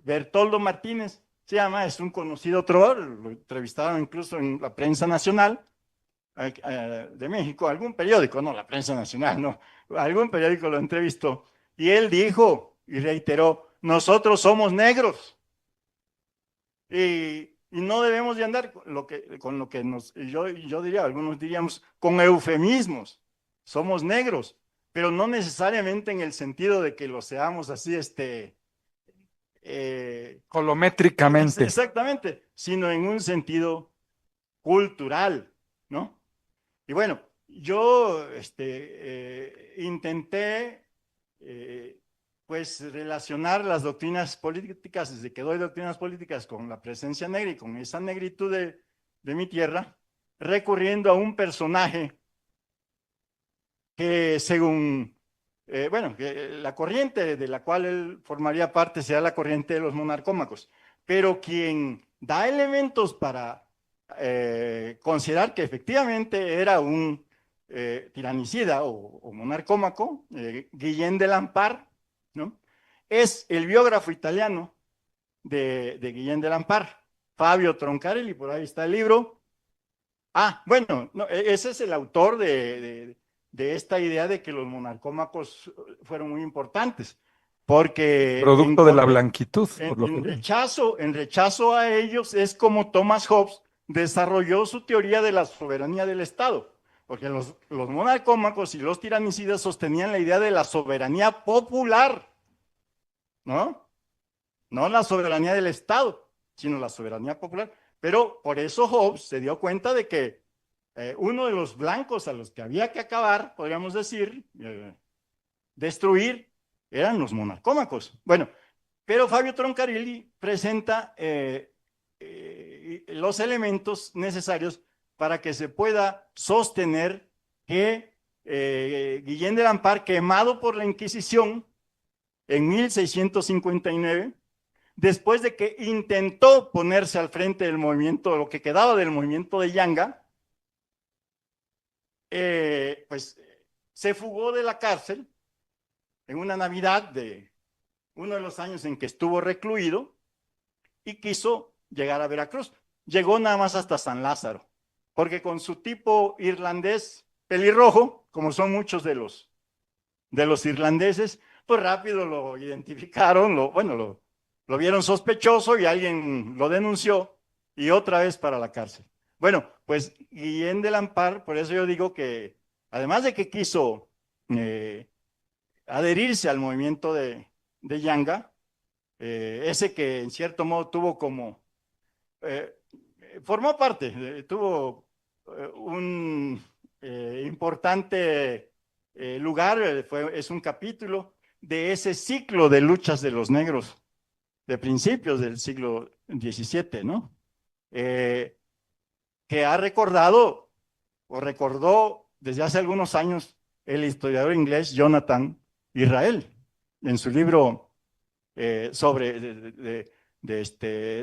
Bertoldo Martínez se llama, es un conocido trovador, lo entrevistaron incluso en la prensa nacional de México, algún periódico, no la prensa nacional, no, algún periódico lo entrevistó, y él dijo y reiteró: nosotros somos negros y no debemos de andar con lo que yo diría, algunos diríamos, con eufemismos. Somos negros, pero no necesariamente en el sentido de que lo seamos así, Colométricamente. exactamente, sino en un sentido cultural, ¿no? Y bueno, yo intenté pues relacionar las doctrinas políticas, desde que doy doctrinas políticas, con la presencia negra y con esa negritud de mi tierra, recurriendo a un personaje que según, que la corriente de la cual él formaría parte sea la corriente de los monarcómacos, pero quien da elementos para considerar que efectivamente era un tiranicida o monarcómaco, Guillén de Lampar, ¿no? Es el biógrafo italiano de Guillén de Lampar, Fabio Troncarelli, por ahí está el libro. Bueno, no, ese es el autor de esta idea de que los monarcómacos fueron muy importantes, porque Producto de la blanquitud. En rechazo a ellos es como Thomas Hobbes desarrolló su teoría de la soberanía del Estado, porque los monarcómacos y los tiranicidas sostenían la idea de la soberanía popular, ¿no? No la soberanía del Estado, sino la soberanía popular. Pero por eso Hobbes se dio cuenta de que uno de los blancos a los que había que acabar, podríamos decir, destruir, eran los monarcómacos. Bueno, pero Fabio Troncarelli presenta los elementos necesarios para que se pueda sostener que Guillén de Lampar, quemado por la Inquisición en 1659, después de que intentó ponerse al frente del movimiento, lo que quedaba del movimiento de Yanga, pues se fugó de la cárcel en una Navidad de uno de los años en que estuvo recluido y quiso llegar a Veracruz. Llegó nada más hasta San Lázaro, porque con su tipo irlandés pelirrojo, como son muchos de los irlandeses, pues rápido lo identificaron, lo lo vieron sospechoso y alguien lo denunció y otra vez para la cárcel. Bueno, pues Guillén de Lampar, por eso yo digo que además de que quiso adherirse al movimiento de Yanga, ese que en cierto modo tuvo como, formó parte, tuvo un importante lugar, es un capítulo de ese ciclo de luchas de los negros de principios del siglo XVII, ¿no? Que ha recordado o recordó desde hace algunos años el historiador inglés Jonathan Israel en su libro sobre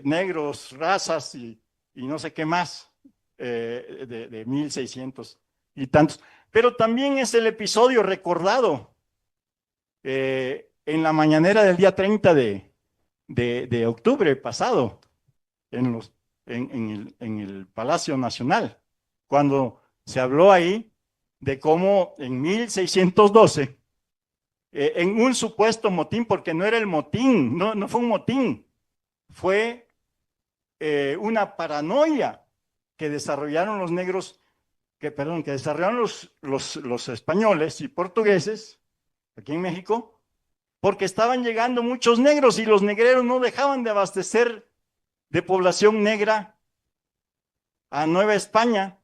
negros, razas y no sé qué más, de 1600 y tantos. Pero también es el episodio recordado en la mañanera del día 30 de octubre pasado en el Palacio Nacional, cuando se habló ahí de cómo en 1612, en un supuesto motín, porque no era el motín, no fue un motín, fue una paranoia que desarrollaron los negros, que desarrollaron los españoles y portugueses aquí en México, porque estaban llegando muchos negros y los negreros no dejaban de abastecer de población negra a Nueva España,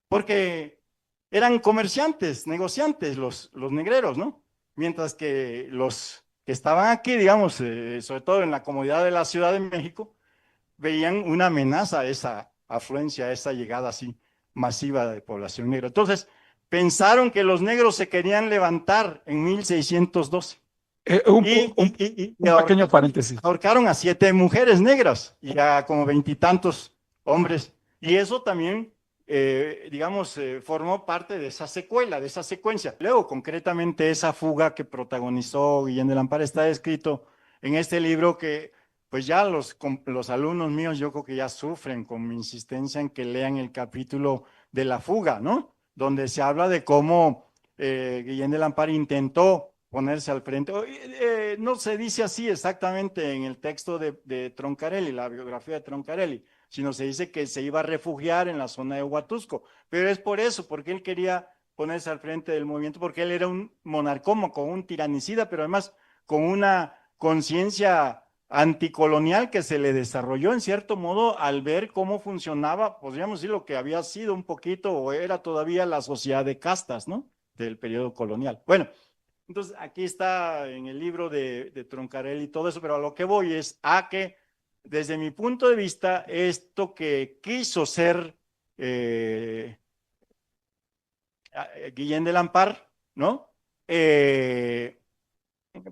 porque eran comerciantes, negociantes los negreros, ¿no? Mientras que los que estaban aquí, digamos, sobre todo en la comodidad de la Ciudad de México, veían una amenaza a esa afluencia, a esa llegada así masiva de población negra. Entonces, pensaron que los negros se querían levantar en 1612. Un pequeño paréntesis. Ahorcaron a 7 mujeres negras y a como 20 y tantos hombres. Y eso también, formó parte de esa secuela, de esa secuencia. Luego, concretamente, esa fuga que protagonizó Guillén de Lampar está escrito en este libro que, pues ya los alumnos míos yo creo que ya sufren con mi insistencia en que lean el capítulo de la fuga, ¿no? Donde se habla de cómo Guillén de Lampar intentó ponerse al frente. No se dice así exactamente en el texto de Troncarelli, la biografía de Troncarelli, sino se dice que se iba a refugiar en la zona de Huatusco. Pero es por eso, porque él quería ponerse al frente del movimiento, porque él era un monarcómaco, un tiranicida, pero además con una conciencia anticolonial que se le desarrolló en cierto modo al ver cómo funcionaba, podríamos decir, lo que había sido un poquito o era todavía la sociedad de castas, ¿no? Del periodo colonial. Bueno, entonces aquí está en el libro de Troncarelli y todo eso, pero a lo que voy es a que desde mi punto de vista esto que quiso ser Guillén de Lampar, ¿no?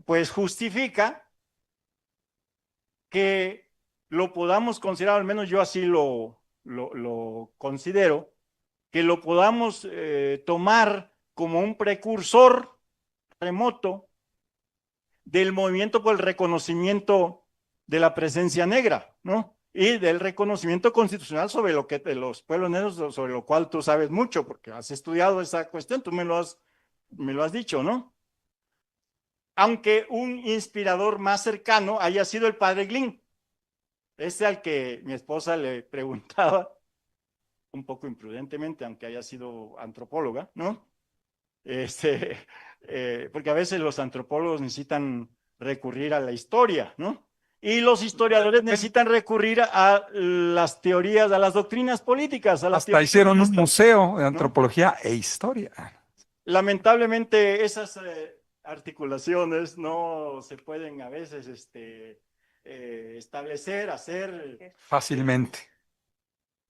Pues justifica que lo podamos considerar, al menos yo así lo considero, que lo podamos tomar como un precursor remoto del movimiento por el reconocimiento de la presencia negra, ¿no? Y del reconocimiento constitucional sobre lo que de los pueblos negros, sobre lo cual tú sabes mucho, porque has estudiado esa cuestión, tú me lo has dicho, ¿no? Aunque un inspirador más cercano haya sido el padre Glynn, al que mi esposa le preguntaba, un poco imprudentemente, aunque haya sido antropóloga, ¿no? Porque a veces los antropólogos necesitan recurrir a la historia, ¿no? Y los historiadores necesitan recurrir a las teorías, a las doctrinas políticas. Hasta hicieron un museo de antropología e historia. Lamentablemente esas articulaciones no se pueden a veces establecer, hacer fácilmente.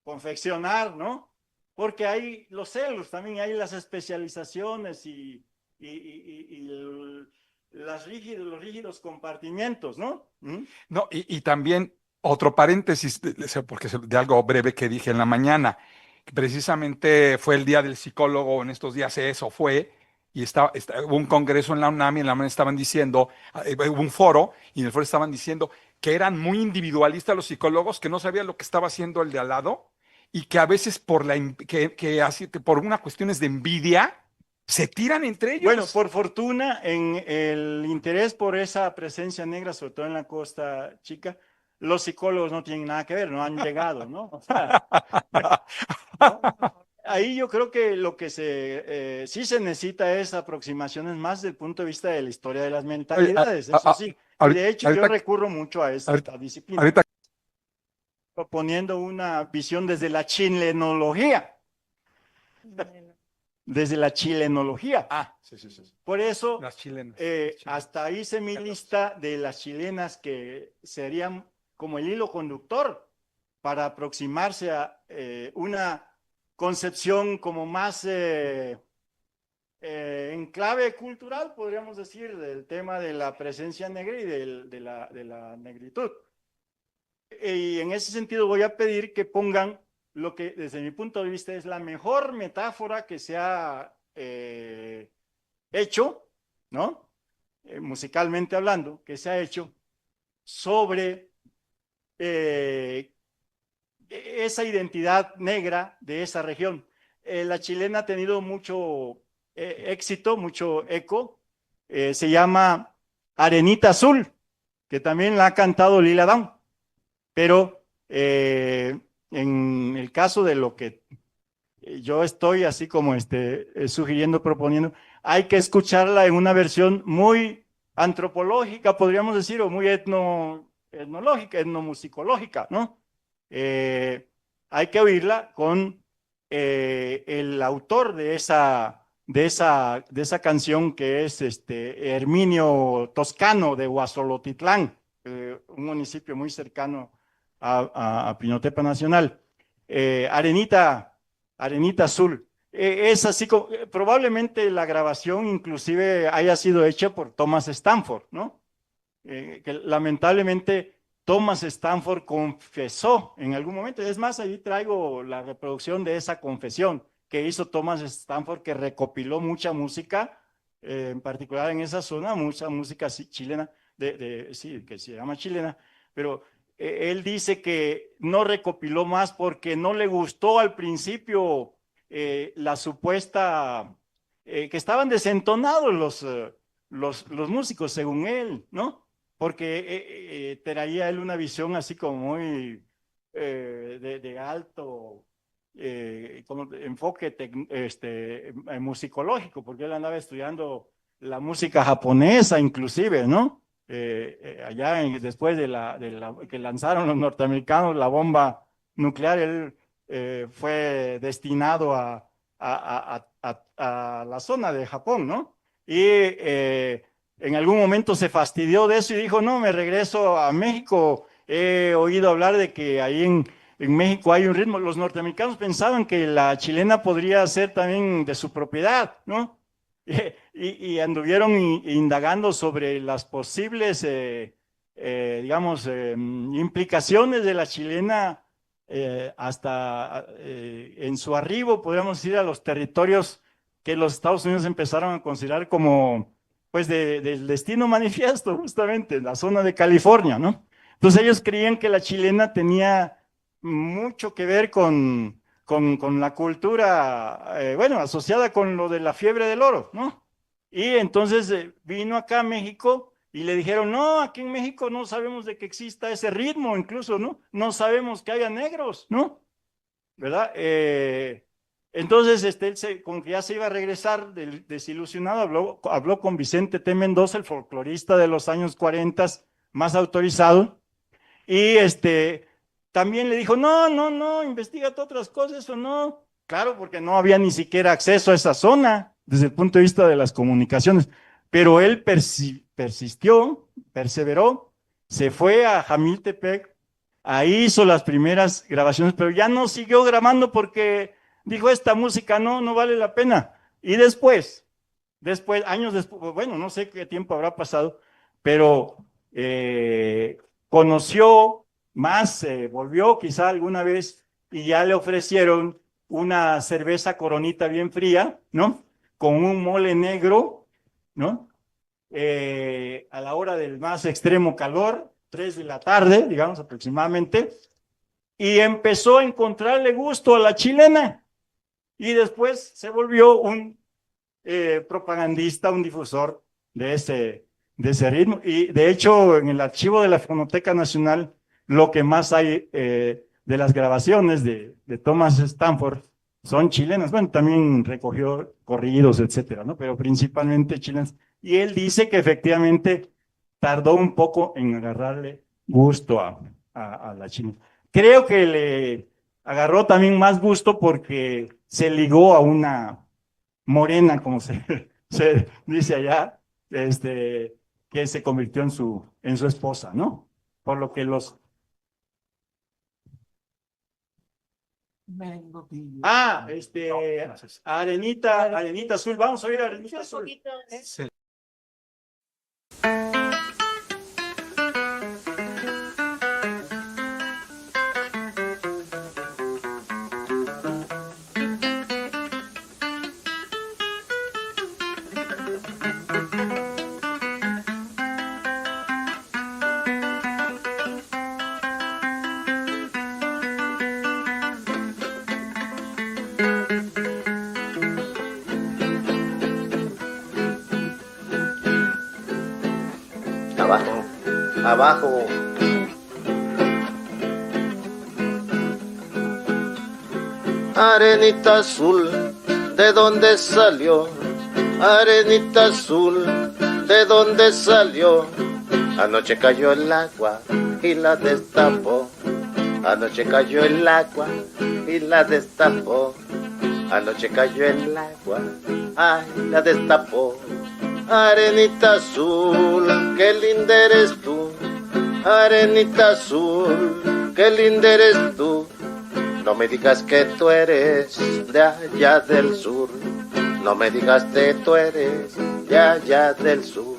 Confeccionar, ¿no? Porque hay los celos, también hay las especializaciones y los rígidos compartimientos, ¿no? No, y también otro paréntesis, porque de algo breve que dije en la mañana, que precisamente fue el día del psicólogo, en estos días eso fue, y hubo un congreso en la UNAM, y en la UNAM estaban diciendo, hubo un foro, y en el foro estaban diciendo que eran muy individualistas los psicólogos, que no sabían lo que estaba haciendo el de al lado, y que a veces por unas cuestiones de envidia, Se tiran entre ellos. Bueno, por fortuna, en el interés por esa presencia negra, sobre todo en la Costa Chica, los psicólogos no tienen nada que ver, no han llegado, ¿no? O sea, ¿no? Ahí yo creo que lo que sí se necesita es aproximaciones más desde el punto de vista de la historia de las mentalidades, eso sí. Y de hecho, yo recurro mucho a esta disciplina, ahorita, proponiendo una visión desde la chilenología. Desde la chilenología. sí. Por eso, Las chilenas. hasta hice mi lista de las chilenas que serían como el hilo conductor para aproximarse a una concepción como más en clave cultural, podríamos decir, del tema de la presencia negra y de la negritud. Y en ese sentido voy a pedir que pongan lo que desde mi punto de vista es la mejor metáfora que se ha hecho, ¿no? Musicalmente hablando, que se ha hecho sobre esa identidad negra de esa región. La chilena ha tenido mucho éxito, mucho eco, se llama Arenita Azul, que también la ha cantado Lila Downs, pero en el caso de lo que yo estoy así como sugiriendo, proponiendo, hay que escucharla en una versión muy antropológica, podríamos decir, o muy etnológica, etnomusicológica, ¿no? Hay que oírla con el autor de esa canción, que es Herminio Toscano de Huazolotitlán, un municipio muy cercano a Pinotepa Nacional. Arenita Azul. Es así como, probablemente la grabación inclusive haya sido hecha por Thomas Stanford, ¿no? Que lamentablemente Thomas Stanford confesó en algún momento, es más, ahí traigo la reproducción de esa confesión que hizo Thomas Stanford, que recopiló mucha música, en particular en esa zona, mucha música chilena, sí, que se llama chilena, pero él dice que no recopiló más porque no le gustó al principio la supuesta, que estaban desentonados los músicos, según él, ¿no? Porque traía él una visión así como muy de alto como enfoque musicológico, porque él andaba estudiando la música japonesa inclusive, ¿no? Allá después de que lanzaron los norteamericanos la bomba nuclear, él fue destinado a la zona de Japón, ¿no? Y en algún momento se fastidió de eso y dijo, no, me regreso a México. He oído hablar de que ahí en México hay un ritmo. Los norteamericanos pensaban que la chilena podría ser también de su propiedad, ¿no? Y anduvieron indagando sobre las posibles, digamos, implicaciones de la chilena hasta en su arribo, podríamos decir, a los territorios que los Estados Unidos empezaron a considerar como, pues, del destino manifiesto, justamente, la zona de California, ¿no? Entonces ellos creían que la chilena tenía mucho que ver con la cultura, bueno, asociada con lo de la fiebre del oro, ¿no? Y entonces vino acá a México y le dijeron, no, aquí en México no sabemos de que exista ese ritmo, incluso, ¿no? No sabemos que haya negros, ¿no? ¿Verdad? Entonces, él como que ya se iba a regresar desilusionado, habló con Vicente T. Mendoza, el folclorista de los años 40, más autorizado, y también le dijo, no, investigate otras cosas o no. Claro, porque no había ni siquiera acceso a esa zona desde el punto de vista de las comunicaciones. Pero él persistió, perseveró, se fue a Jamiltepec, ahí hizo las primeras grabaciones, pero ya no siguió grabando porque dijo, esta música no vale la pena. Y después, años después, bueno, no sé qué tiempo habrá pasado, pero conoció más, volvió quizá alguna vez y ya le ofrecieron una cerveza Coronita bien fría, ¿no? Con un mole negro, ¿no? A la hora del más extremo calor, 3 de la tarde, digamos aproximadamente, y empezó a encontrarle gusto a la chilena y después se volvió un propagandista, un difusor de ese ritmo. Y de hecho, en el archivo de la Fonoteca Nacional, lo que más hay de las grabaciones de Thomas Stanford son chilenas. Bueno, también recogió corridos, etcétera, ¿no? Pero principalmente chilenas. Y él dice que efectivamente tardó un poco en agarrarle gusto a la China. Creo que le agarró también más gusto porque se ligó a una morena, como se dice allá, que se convirtió en su esposa, ¿no? Por lo que los... Arenita Azul, vamos a oír a Arenita Azul. Sí. Abajo, abajo. Arenita azul, ¿de dónde salió? Arenita azul, ¿de dónde salió? Anoche cayó el agua y la destapó. Anoche cayó el agua y la destapó. Anoche cayó el agua, ay, la destapó. Arenita azul, qué linda eres tú. Arenita azul, qué linda eres tú. No me digas que tú eres de allá del sur. No me digas que tú eres de allá del sur.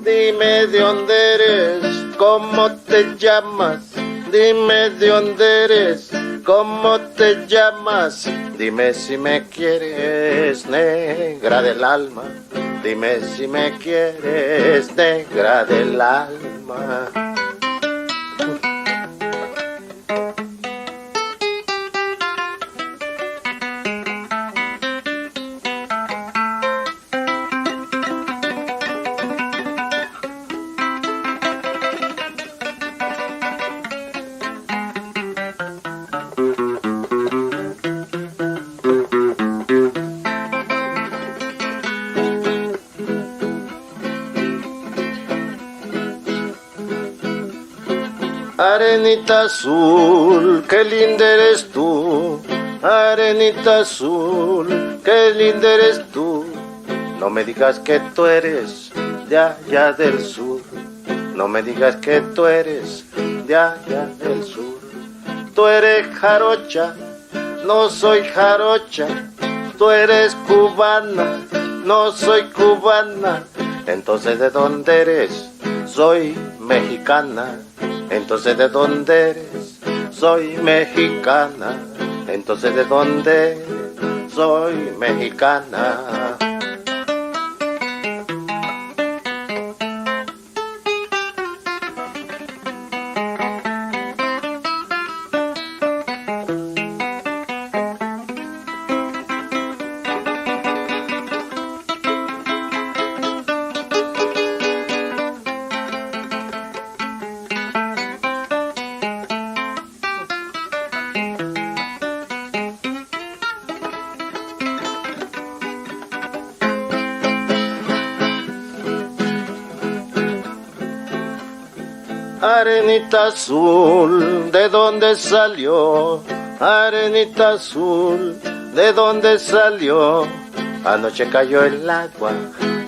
Dime de dónde eres, cómo te llamas. Dime de dónde eres, cómo te llamas. Dime si me quieres, negra del alma. Dime si me quieres, negra del alma. Arenita azul, qué linda eres tú. Arenita azul, qué linda eres tú. No me digas que tú eres de allá del sur. No me digas que tú eres de allá del sur. Tú eres jarocha, no soy jarocha. Tú eres cubana, no soy cubana. Entonces, ¿de dónde eres? Soy mexicana. Entonces, ¿de dónde eres? Soy mexicana. Entonces, ¿de dónde eres? Soy mexicana. Arenita azul, ¿de dónde salió? Arenita azul, ¿de dónde salió? Anoche cayó el agua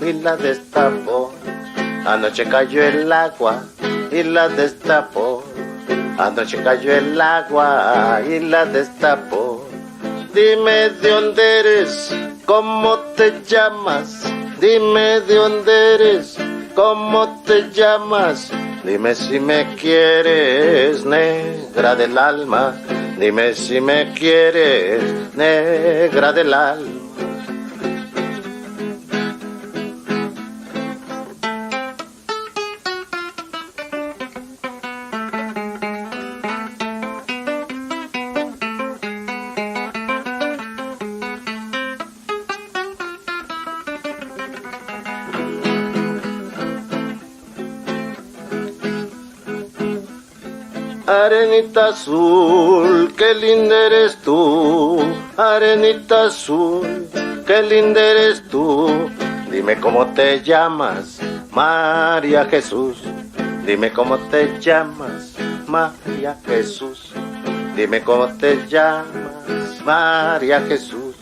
y la destapó. Anoche cayó el agua y la destapó. Anoche cayó el agua y la destapó. Dime de dónde eres, cómo te llamas. Dime de dónde eres, cómo te llamas. Dime si me quieres, negra del alma. Dime si me quieres, negra del alma. Arenita azul, qué linda eres tú. Arenita azul, qué linda eres tú. Dime cómo te llamas, María Jesús. Dime cómo te llamas, María Jesús. Dime cómo te llamas, María Jesús.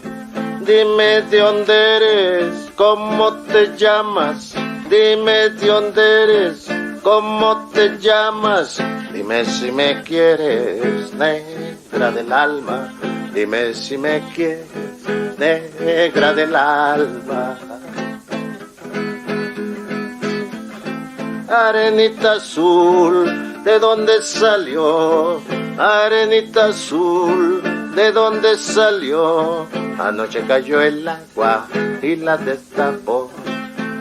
Dime de dónde eres, cómo te llamas. Dime de dónde eres, cómo te llamas. Dime si me quieres, negra del alma. Dime si me quieres, negra del alma. Arenita azul, ¿de dónde salió? Arenita azul, ¿de dónde salió? Anoche cayó el agua y la destapó.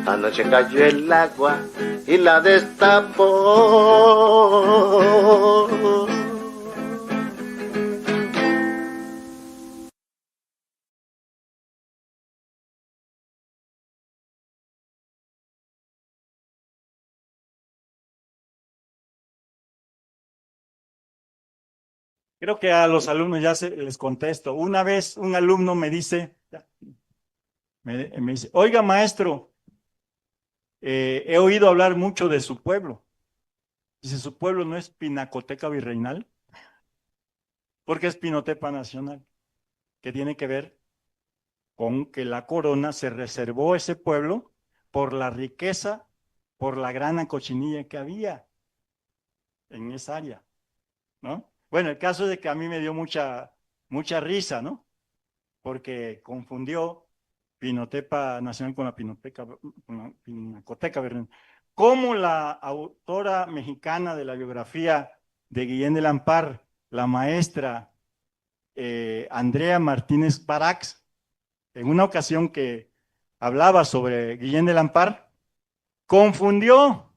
Anoche cayó el agua y la destapó. Creo que a los alumnos ya les contesto. Una vez un alumno me dice, oiga maestro, he oído hablar mucho de su pueblo. Dice, ¿su pueblo no es Pinacoteca Virreinal? Porque es Pinotepa Nacional, que tiene que ver con que la corona se reservó ese pueblo por la riqueza, por la gran cochinilla que había en esa área, ¿no? Bueno, el caso es de que a mí me dio mucha risa, ¿no? Porque confundió Pinotepa Nacional con la Pinacoteca Virreinal. Como la autora mexicana de la biografía de Guillén de Lampar, la maestra Andrea Martínez Barax, en una ocasión que hablaba sobre Guillén de Lampar, confundió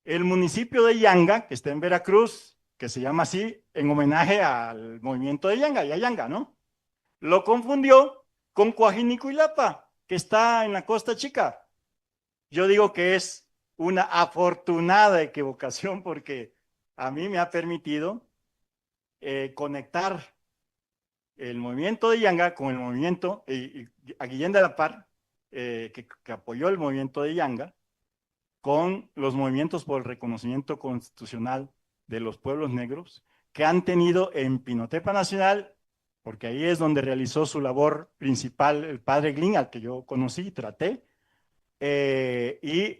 el municipio de Yanga, que está en Veracruz, que se llama así en homenaje al movimiento de Yanga, ¿no? Lo confundió con Coajinicuilapa, que está en la Costa Chica. Yo digo que es una afortunada equivocación porque a mí me ha permitido conectar el movimiento de Yanga con el movimiento, a Guillén de Lampar, que apoyó el movimiento de Yanga, con los movimientos por el reconocimiento constitucional de los pueblos negros que han tenido en Pinotepa Nacional, porque ahí es donde realizó su labor principal el padre Glynn, al que yo conocí y traté, y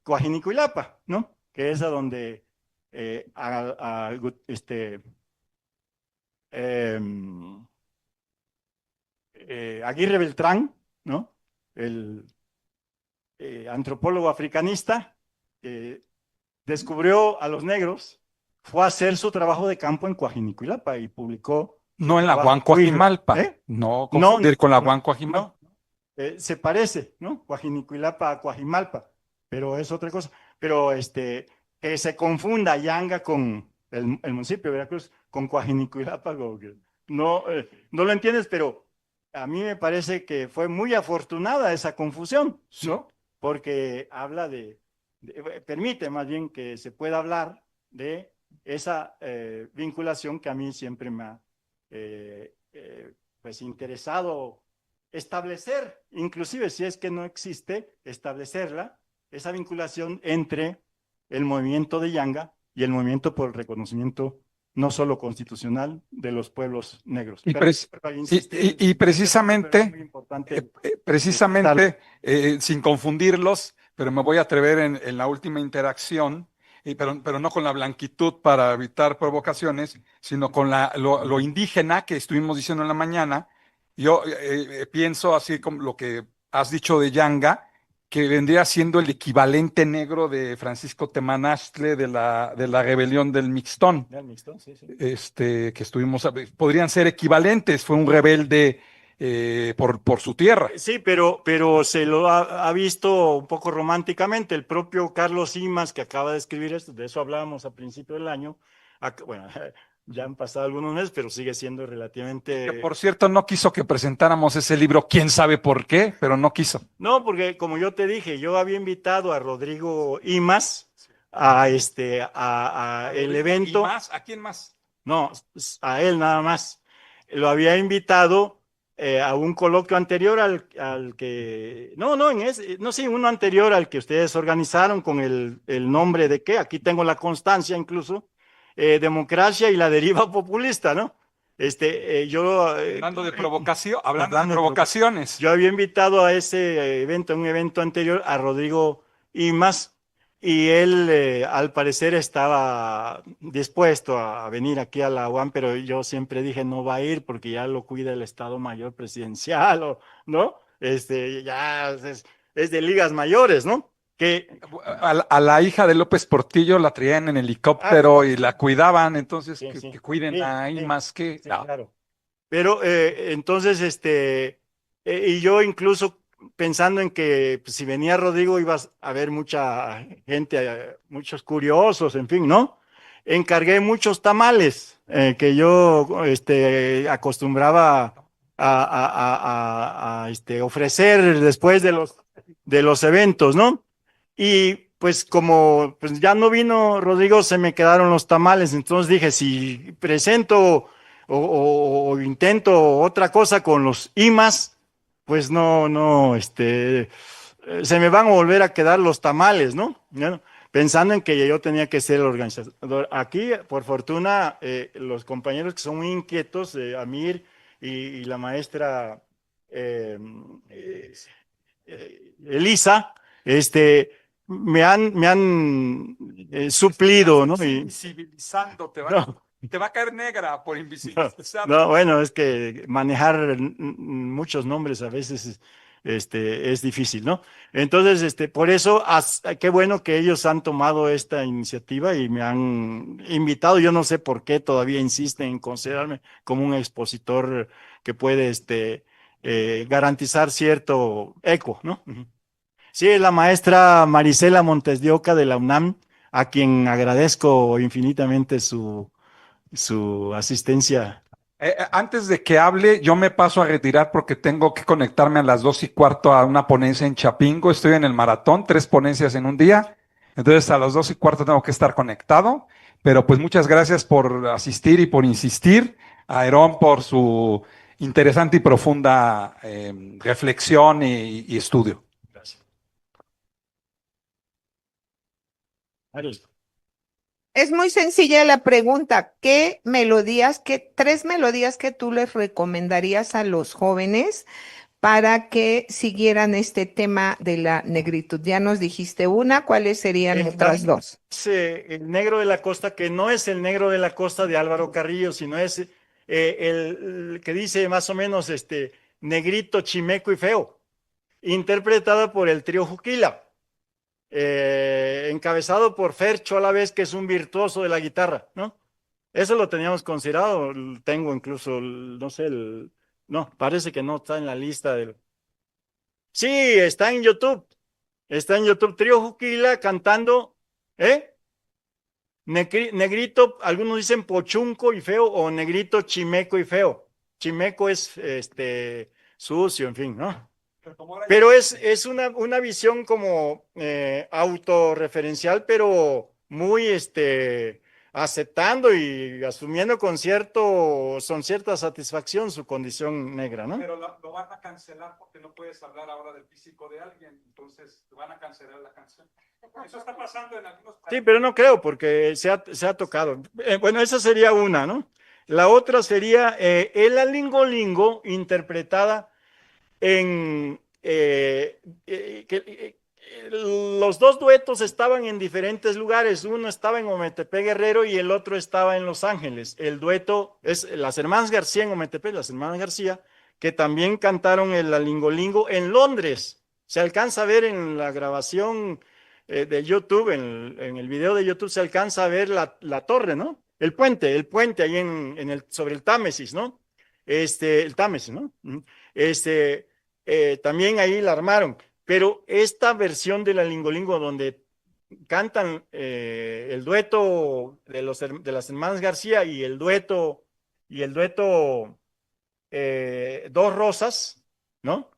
Coajinicuilapa, ¿no? Que es a donde Aguirre Beltrán, ¿no? El antropólogo africanista, descubrió a los negros, fue a hacer su trabajo de campo en Coajinicuilapa y publicó. No en la Huancoajimalpa, no confundir con la Huancoajimalpa. Se parece, ¿no? Coajinicuilapa a Coajimalpa, pero es otra cosa. Pero que se confunda Yanga con el municipio de Veracruz, con Coajinicuilapa, no lo entiendes, pero a mí me parece que fue muy afortunada esa confusión, ¿no? Porque habla permite más bien que se pueda hablar de esa vinculación que a mí siempre me ha pues interesado establecer, inclusive si es que no existe, establecerla, esa vinculación entre el movimiento de Yanga y el movimiento por el reconocimiento no solo constitucional de los pueblos negros. Y precisamente, sin confundirlos, pero me voy a atrever en la última interacción, pero no con la blanquitud para evitar provocaciones, sino con lo indígena que estuvimos diciendo en la mañana. Yo pienso, así como lo que has dicho de Yanga, que vendría siendo el equivalente negro de Francisco Temanastle de la rebelión del Mixtón. Sí. Que estuvimos, podrían ser equivalentes, fue un rebelde por su tierra. Sí, pero se lo ha visto un poco románticamente. El propio Carlos Simas, que acaba de escribir esto, de eso hablábamos a principio del año, bueno, ya han pasado algunos meses, pero sigue siendo relativamente... Que, por cierto, no quiso que presentáramos ese libro, quién sabe por qué, pero no quiso. No, porque como yo te dije, yo había invitado a Rodrigo Imas el ¿Y evento. más? ¿A quién más? No, a él nada más. Lo había invitado a un coloquio anterior al que, no, sí, uno anterior al que ustedes organizaron con el nombre de qué, aquí tengo la constancia incluso, democracia y la deriva populista, ¿no? Hablando de provocación, hablando de hablando de provocaciones. Yo había invitado a ese evento, un evento anterior, a Rodrigo Imas, y él al parecer estaba dispuesto a venir aquí a la UAM, pero yo siempre dije no va a ir porque ya lo cuida el Estado Mayor Presidencial, ¿no? Ya es de ligas mayores, ¿no? Que A la hija de López Portillo la traían en helicóptero y la cuidaban, entonces Sí, que, sí. que cuiden Sí, ahí sí, más que... sí, No. claro. Pero entonces, y yo incluso pensando en que pues, si venía Rodrigo iba a haber mucha gente, muchos curiosos, en fin, ¿no? Encargué muchos tamales que yo acostumbraba ofrecer después de los eventos, ¿no? Y pues como pues, ya no vino Rodrigo, se me quedaron los tamales, entonces dije, si presento o intento otra cosa con los IMAS, pues se me van a volver a quedar los tamales, ¿no? ¿No? Pensando en que yo tenía que ser el organizador. Aquí, por fortuna, los compañeros que son muy inquietos, Amir y la maestra eh, eh, Elisa, me han suplido, ¿no? Invisibilizando, No. te va a caer negra por No, invisibilizar. no, bueno, es que manejar muchos nombres a veces es difícil, ¿no? Entonces, por eso, qué bueno que ellos han tomado esta iniciativa y me han invitado. Yo no sé por qué todavía insisten en considerarme como un expositor que puede garantizar cierto eco, ¿no? Ujú. Sí, es la maestra Marisela Montes de Oca de la UNAM, a quien agradezco infinitamente su asistencia. Antes de que hable, yo me paso a retirar porque tengo que conectarme a las 2:15 a una ponencia en Chapingo. Estoy en el maratón, 3 ponencias en un día. Entonces a las 2:15 tengo que estar conectado. Pero pues muchas gracias por asistir y por insistir. A Herón por su interesante y profunda reflexión y estudio. Gracias. Ariel. Es muy sencilla la pregunta. ¿Qué tres melodías que tú les recomendarías a los jóvenes para que siguieran este tema de la negritud? Ya nos dijiste una, ¿cuáles serían otras dos? El negro de la costa, que no es el negro de la costa de Álvaro Carrillo, sino es el que dice más o menos negrito, chimeco y feo, interpretada por el trío Juquila. Encabezado por Fercho a la vez, que es un virtuoso de la guitarra, ¿no? Eso lo teníamos considerado, tengo incluso, no sé, no, parece que no está en la lista del... Sí, está en YouTube, Trío Juquila cantando, Negrito, algunos dicen pochunco y feo, o negrito chimeco y feo. Chimeco es sucio, en fin, ¿no? Pero es una visión como autorreferencial, pero muy aceptando y asumiendo con cierta satisfacción su condición negra, ¿no? Pero lo van a cancelar porque no puedes hablar ahora del físico de alguien, entonces van a cancelar la canción. Eso está pasando en algunos países. Sí, pero no creo porque se ha tocado. Bueno, esa sería una, ¿no? La otra sería El Alingolingo, interpretada en los dos duetos estaban en diferentes lugares. Uno estaba en Ometepec Guerrero y el otro estaba en Los Ángeles. El dueto es las hermanas García en Ometepec, las hermanas García, que también cantaron el Alingolingo en Londres. Se alcanza a ver en la grabación de YouTube, en el video de YouTube, se alcanza a ver la torre, ¿no? El puente ahí sobre el Támesis, ¿no? El Támesis, ¿no? También ahí la armaron, pero esta versión de la Lingolingo donde cantan el dueto de las hermanas García y el dueto Dos Rosas, ¿no?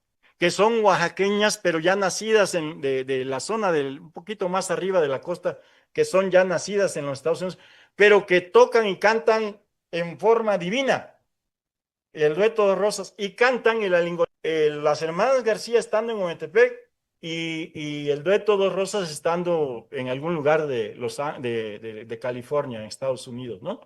que son oaxaqueñas, pero ya nacidas de la zona un poquito más arriba de la costa, que son ya nacidas en los Estados Unidos, pero que tocan y cantan en forma divina. El dueto de Rosas, y cantan las hermanas García estando en Ometepec y el dueto Dos Rosas estando en algún lugar de California, en Estados Unidos, ¿no?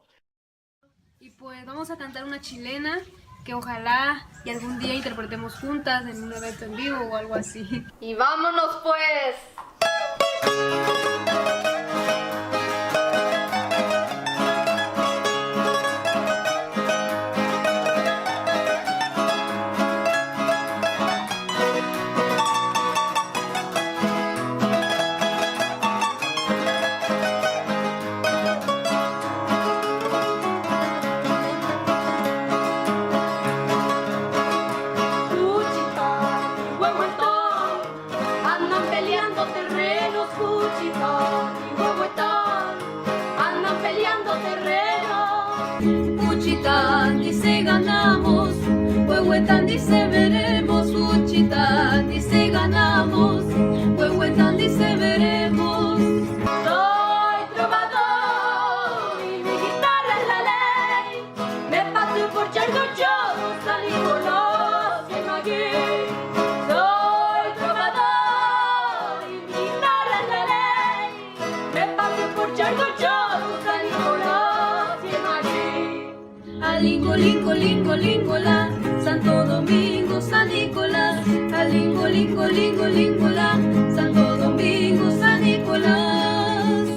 Y pues vamos a cantar una chilena que ojalá y algún día interpretemos juntas en un evento en vivo o algo así. Y vámonos pues. Puchitán dice ganamos, Huehuetán dice veremos, Puchitán dice ganamos, Huehuetán dice veremos. Soy trovador y mi guitarra es la ley, me paseo por Charco yo, salí con los que no aquí. Soy trovador y mi guitarra es la ley, me paseo por Charco yo, salí con los que no aquí. Alingo, lingo, lingo, lingola, Santo Domingo, San Nicolás. Alingo, lingo, lingo, lingola, Santo Domingo, San Nicolás.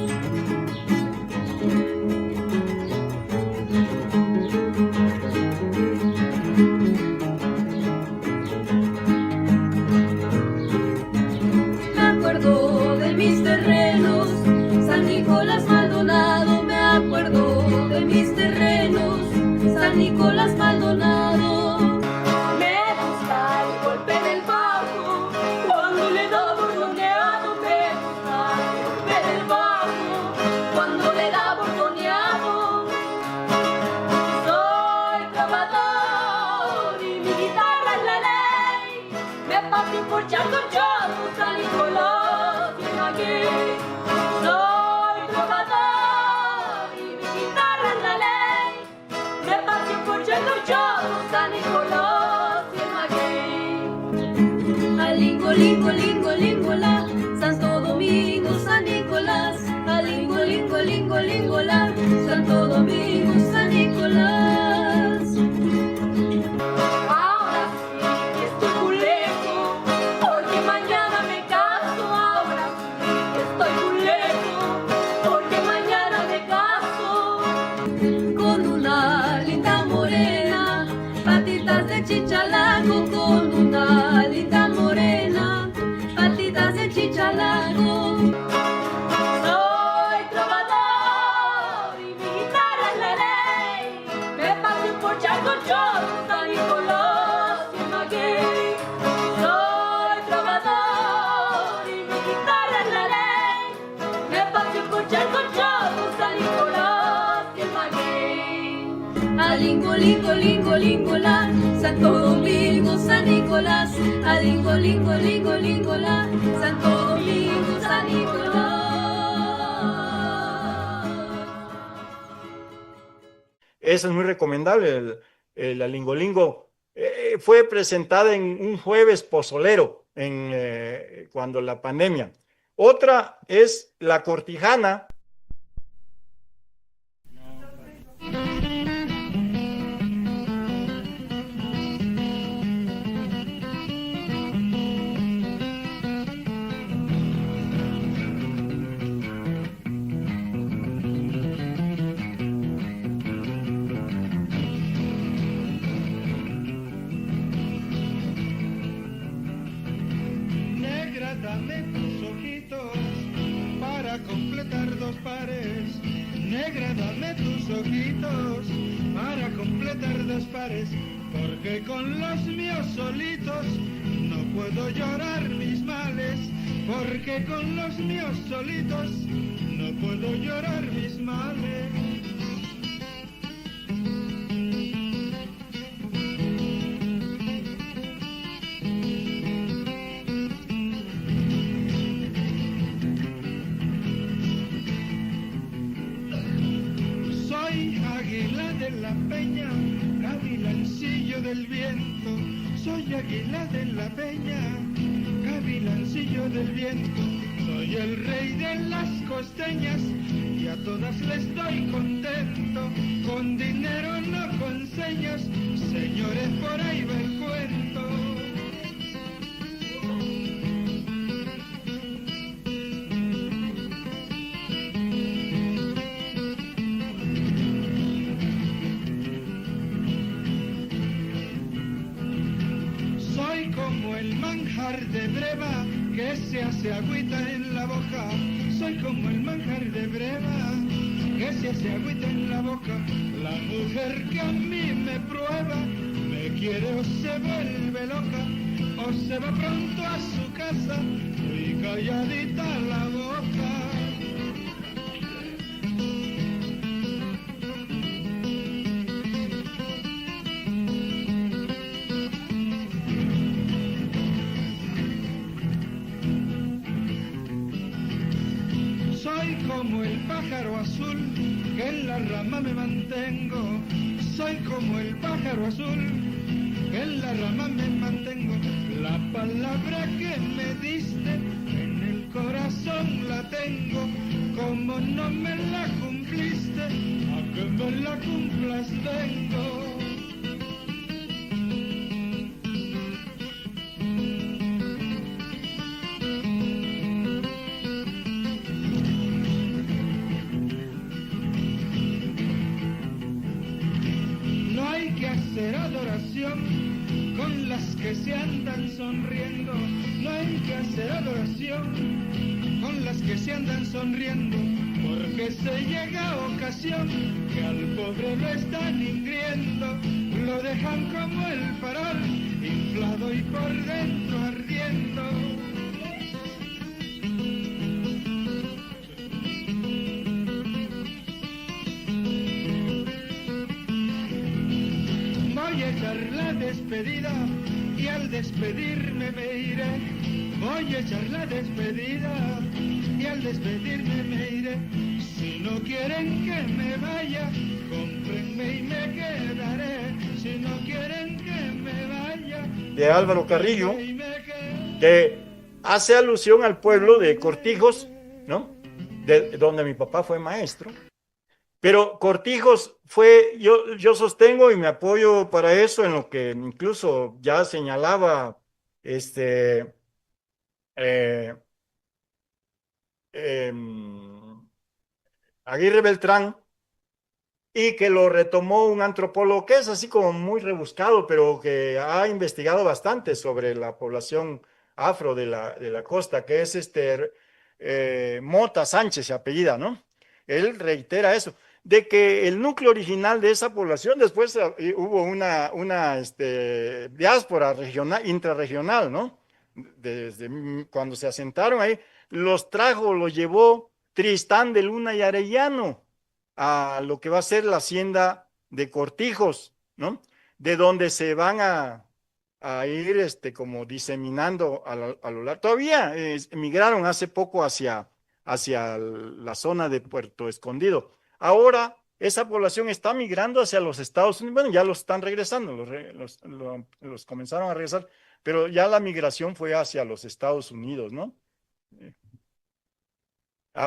Me acuerdo de mis terrenos, San Nicolás Maldonado. Me acuerdo de mis terrenos, San Nicolás Maldonado. Me gusta el golpe del bajo cuando le da bordoneado. Me gusta el golpe del bajo cuando le da bordoneado. Soy trovador y mi guitarra es la ley, me paseo por Charco yo, San Nicolás y aquí. Soy trovador y mi guitarra es la ley, me paseo por Charco yo, San Nicolás y aquí. Alingo, lingo, lingo, lingola, Santo Domingo, San Nicolás. Alingo, lingo, lingo, lingola, Santo Domingo, San Nicolás. Ahora sí que estoy muy lejos, porque mañana me caso. Ahora sí que estoy muy lejos, porque mañana me caso. Con una linda morena, patitas de chichalago. Con una linda morena, patitas de chichalago. Soy trovador y mi guitarra es la ley, me paseo por Charco yo, San Nicolás y aquí. Soy trovador y mi guitarra es la ley, me paseo por Charco yo, San Nicolás y aquí. Alingo, lingo, lingo, lingola, Santo Domingo, San Nicolás. Alingo, lingo, lingo, lingola, Santo Domingo, San Nicolás. Esa es muy recomendable, el Alingolingo. Fue presentada en un jueves pozolero cuando la pandemia. Otra es la Cortijana. Negra, dame tus ojitos para completar dos pares. Negra, dame tus ojitos para completar dos pares. Porque con los míos solitos no puedo llorar mis males. Porque con los míos solitos no puedo llorar mis males. la peña, gavilancillo del viento. Soy águila de la peña, gavilancillo del viento. Soy el rey de las costeñas y a todas les doy contento. Con dinero no con señas, señores, por ahí va el cuento. Soy como el manjar de breva que se hace agüita en la boca. Soy como el manjar de breva que se hace agüita en la boca. La mujer que a mí me prueba me quiere o se vuelve loca o se va pronto a su casa y calladita la boca. Soy como el pájaro azul que en la rama me mantengo. Soy como el pájaro azul que en la rama me mantengo. La palabra que me diste en el corazón la tengo. Como no me la cumpliste, a que me la cumplas vengo. No hay que hacer adoración con las que se andan sonriendo. No hay que hacer adoración con las que se andan sonriendo. Porque se llega ocasión que al pobre lo están ingriendo. Lo dejan como el farol, inflado y por dentro ardiendo. Voy a echar la despedida y al despedirme me iré. Voy a echar la despedida y al despedirme me iré. Si no quieren que me vaya, cómprenme y me quedaré. Si no quieren que me vaya, De Álvaro Carrillo, que hace alusión al pueblo de Cortijos, ¿no? De donde mi papá fue maestro. Pero Cortijos fue, yo sostengo y me apoyo para eso en lo que incluso ya señalaba Aguirre Beltrán, y que lo retomó un antropólogo que es así como muy rebuscado, pero que ha investigado bastante sobre la población afro de la costa, que es Mota Sánchez, se apellida, ¿no? Él reitera eso, de que el núcleo original de esa población, después hubo una diáspora regional, intrarregional, ¿no? Desde cuando se asentaron ahí, los llevó Tristán de Luna y Arellano a lo que va a ser la hacienda de Cortijos, ¿no? De donde se van a ir como diseminando a lo largo. Todavía emigraron hace poco hacia la zona de Puerto Escondido. Ahora esa población está migrando hacia los Estados Unidos. Bueno, ya los están regresando, los comenzaron a regresar, pero ya la migración fue hacia los Estados Unidos, ¿no?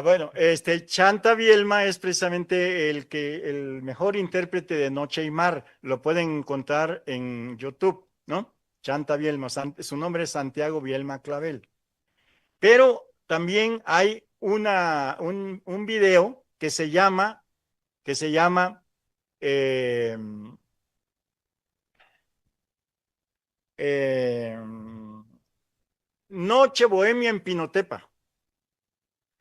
Bueno, Chanta Bielma es precisamente el mejor intérprete de Noche y Mar. Lo pueden encontrar en YouTube, ¿no? Chanta Bielma, su nombre es Santiago Bielma Clavel. Pero también hay un video que se llama Noche Bohemia en Pinotepa.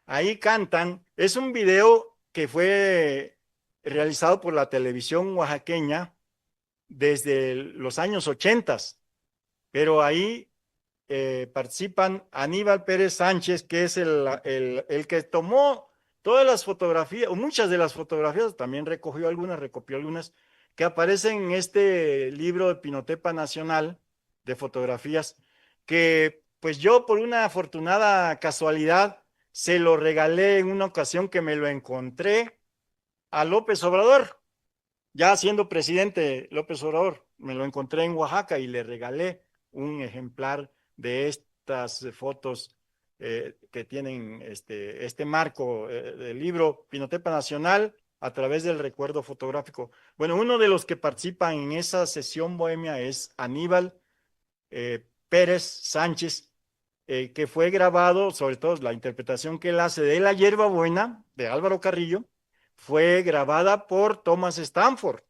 Ahí cantan, es un video que fue realizado por la televisión oaxaqueña desde los años 80, pero ahí participan Aníbal Pérez Sánchez, que es el que tomó todas las fotografías, o muchas de las fotografías, también recogió algunas, que aparecen en este libro de Pinotepa Nacional de fotografías, que pues yo por una afortunada casualidad se lo regalé en una ocasión que me lo encontré a López Obrador. ya siendo presidente López Obrador, me lo encontré en Oaxaca y le regalé un ejemplar de estas fotos que tienen este marco del libro Pinotepa Nacional a través del recuerdo fotográfico. Bueno, uno de los que participan en esa sesión bohemia es Aníbal Pérez Sánchez, que fue grabado, sobre todo la interpretación que él hace de La Hierbabuena, de Álvaro Carrillo, fue grabada por Thomas Stanford.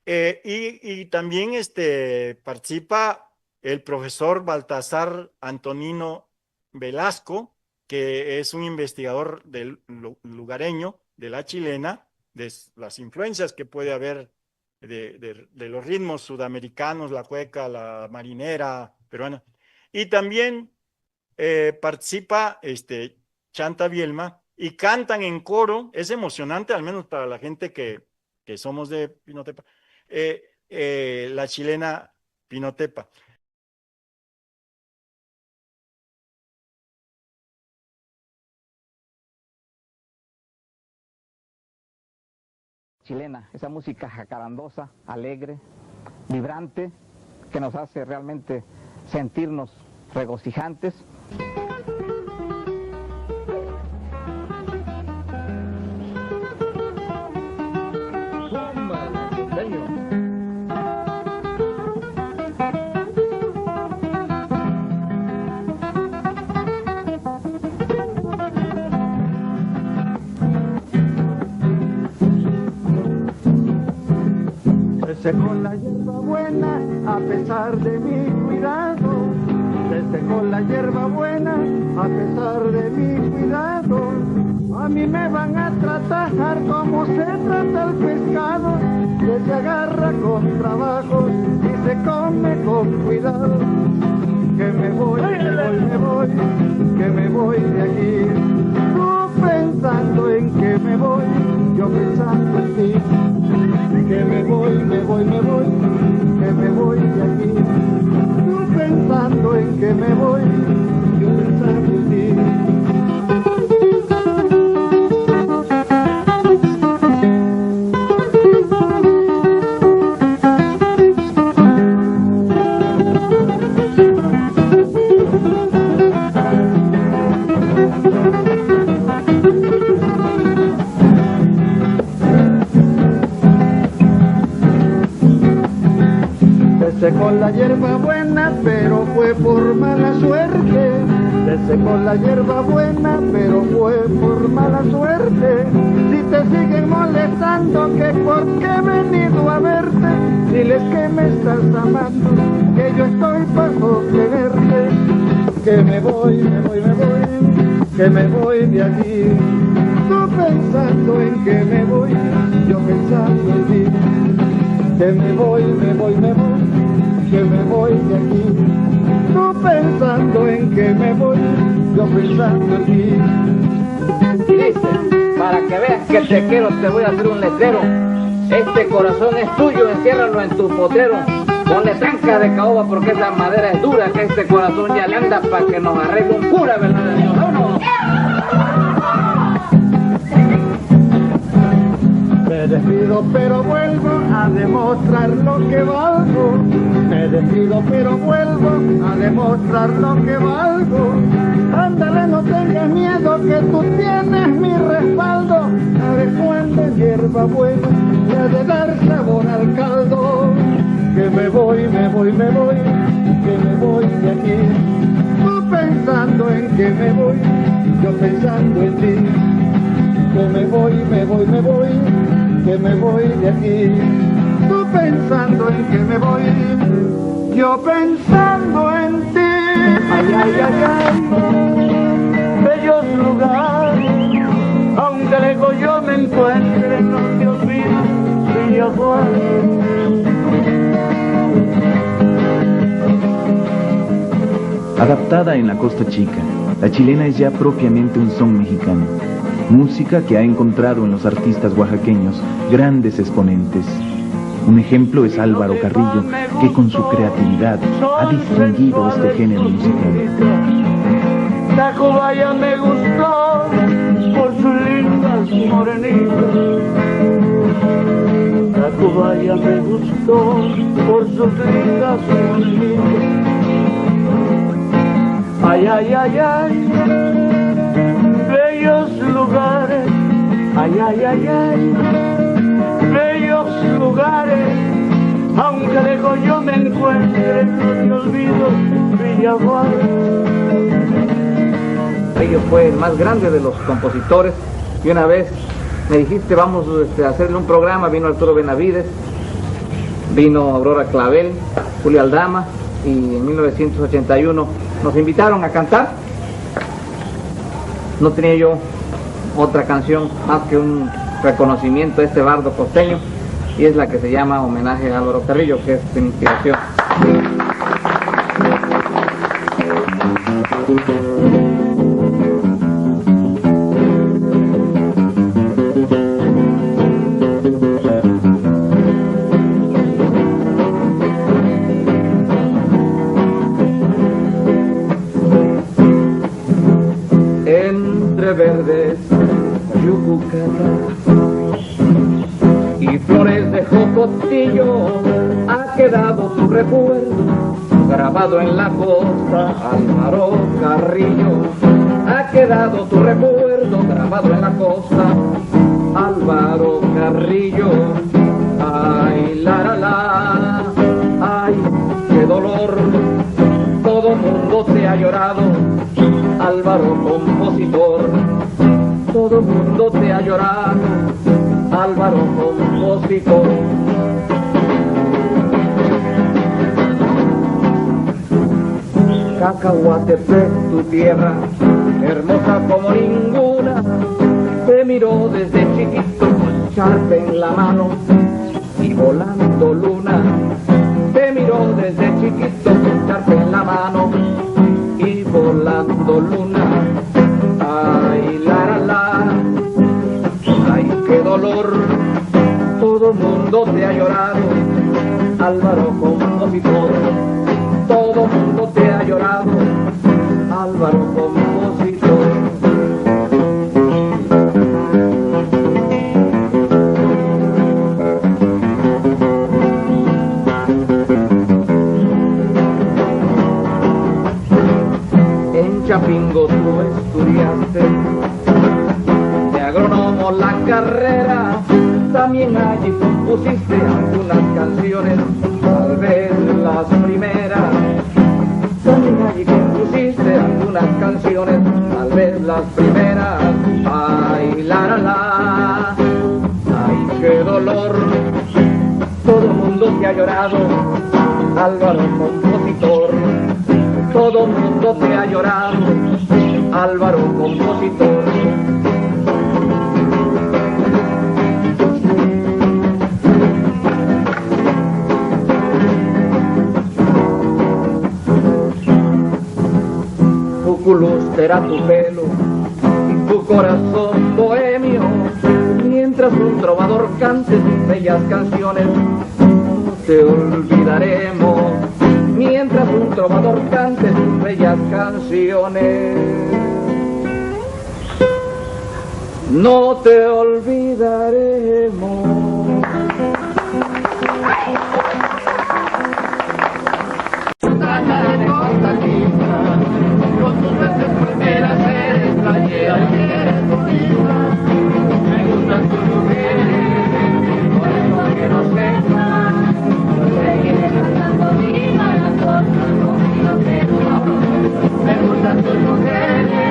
Y también participa el profesor Baltasar Antonino Velasco, que es un investigador lugareño de la chilena, de las influencias que puede haber de los ritmos sudamericanos, la cueca, la marinera peruana. Y también participa Chanta Bielma y cantan en coro. Es emocionante, al menos para la gente que somos de Pinotepa, la chilena Pinotepa. Chilena, esa música jacarandosa, alegre, vibrante, que nos hace realmente sentirnos regocijantes. Se secó la hierba buena a pesar de mi cuidado. Se secó la hierba buena a pesar de mi cuidado. A mí me van a tratar como se trata el pescado, que se agarra con trabajo y se come con cuidado. Que me voy, que me voy de aquí. Tú pensando en que me voy, yo pensando en ti. Que me voy, que me voy de aquí. Tú pensando en que me voy, yo pensando en ti. Se secó la hierba buena, pero fue por mala suerte. Se secó la hierba buena, pero fue por mala suerte. Si te siguen molestando, que por qué he venido a verte, diles que me estás amando, que yo estoy para sostenerte. Que me voy, que me voy de aquí. Tú pensando en que me voy, yo pensando en ti. Que me voy, que me voy de aquí. Tú pensando en que me voy, yo pensando en ti. Dice, para que veas que te quiero, te voy a hacer un letrero. Este corazón es tuyo, enciérralo en tu potrero. Ponle tranca de caoba porque esa madera es dura, que este corazón ya le anda para que nos arregle un cura, ¿verdad, Dios? ¡Vámonos! Me despido pero vuelvo a demostrar lo que valgo. Me despido pero vuelvo a demostrar lo que valgo. Ándale, no tengas miedo que tú tienes mi respaldo. Adecuando hierba buena y ha de dar sabor al caldo. Que me voy, que me voy de aquí. Tú pensando en que me voy, yo pensando en ti. Que me voy, que me voy de aquí. Tú pensando en que me voy, yo pensando en ti. Ay, ay, ay, ay, bellos lugares, aunque lejos yo me encuentre, no te olvides si yo soy. Adaptada en la Costa Chica, la chilena es ya propiamente un son mexicano. Música que ha encontrado en los artistas oaxaqueños grandes exponentes. Un ejemplo es Álvaro Carrillo, que con su creatividad ha distinguido este género musical. Tacubaya me gustó por sus lindas morenitas. ella me gustó por sus lindas bonitas. Ay, ay, ay, ay, bellos lugares, ay, ay, ay, ay, bellos lugares, aunque lejos yo me encuentre en los olvidos Villaguares. Ellos fue el más grande de los compositores y una vez me dijiste vamos a hacerle un programa, vino Arturo Benavides, vino Aurora Clavel, Julio Aldama y en 1981 nos invitaron a cantar. No tenía yo otra canción más que un reconocimiento a este bardo costeño y es la que se llama Homenaje a Álvaro Carrillo, que es de mi inspiración. Entre verdes yucucatas y flores de jocotillo ha quedado tu recuerdo grabado en la costa, Álvaro Carrillo. Ha quedado tu recuerdo grabado en la costa, Álvaro Carrillo. Ay, la, ay, qué dolor, todo mundo te ha llorado, Álvaro compositor. Todo mundo te ha llorado, Álvaro compositor. Cacahuatepec, tu tierra, hermosa como ninguna, te miró desde chiquito, charpe en la mano y volando luna. Te miró desde chiquito, charpe en la mano y volando luna. Ay, la, ay, qué dolor, todo mundo te ha llorado, Álvaro compositor. Todo mundo te ha llorado, Álvaro compositor. En Chapingo tú estudiaste de agrónomo la carrera, también allí compusiste algunas canciones, tal vez las primeras. También allí compusiste algunas canciones, tal vez las primeras. Ay, la, ay, qué dolor, todo mundo te ha llorado, Álvaro compositor. Todo mundo te ha llorado, Álvaro compositor. Será tu pelo y tu corazón bohemio, mientras un trovador cante sus bellas canciones, no te olvidaremos. Mientras un trovador cante sus bellas canciones, no te olvidaremos. Con tus veces primeras eres playera y eres bonita. Me gustan tus mujeres, por eso quiero sepas. Seguiré cantando viva la costa, no quiero que no. Me gustan tus mujeres,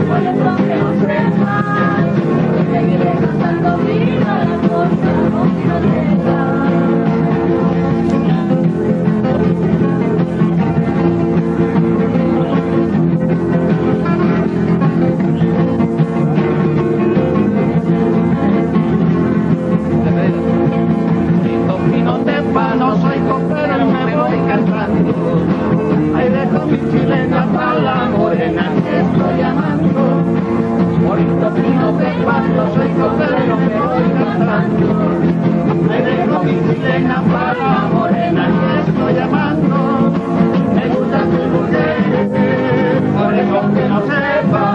por eso quiero sepas. Seguiré cantando viva la costa, no quiero sepas. No soy copero, me voy cantando. Ahí dejo mi chilena para la morena que estoy amando. Bonito pino de paz, no soy copero, me voy cantando. Ahí dejo mi chilena para la morena que estoy amando. Me gusta tu mujer, por eso que no sepa.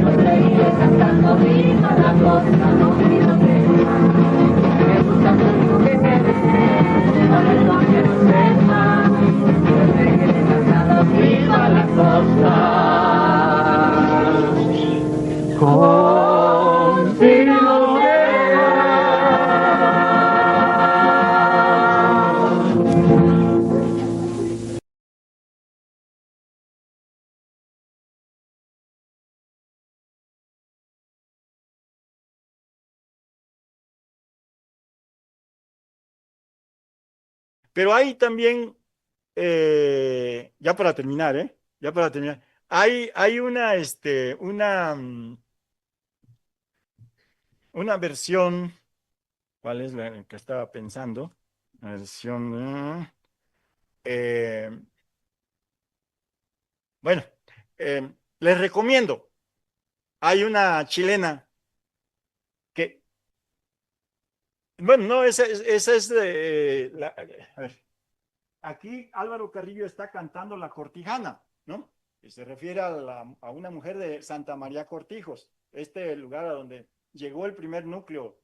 Yo seguiré cantando viva la costa, no quiero que me gusta tu mujer. contigo. Pero hay también, ya para terminar, hay una versión, ¿cuál es la que estaba pensando? La versión, bueno, les recomiendo, hay una chilena que, bueno, no, esa es de, a ver, aquí Álvaro Carrillo está cantando La Cortijana, ¿no? Y se refiere a una mujer de Santa María Cortijos, lugar a donde llegó el primer núcleo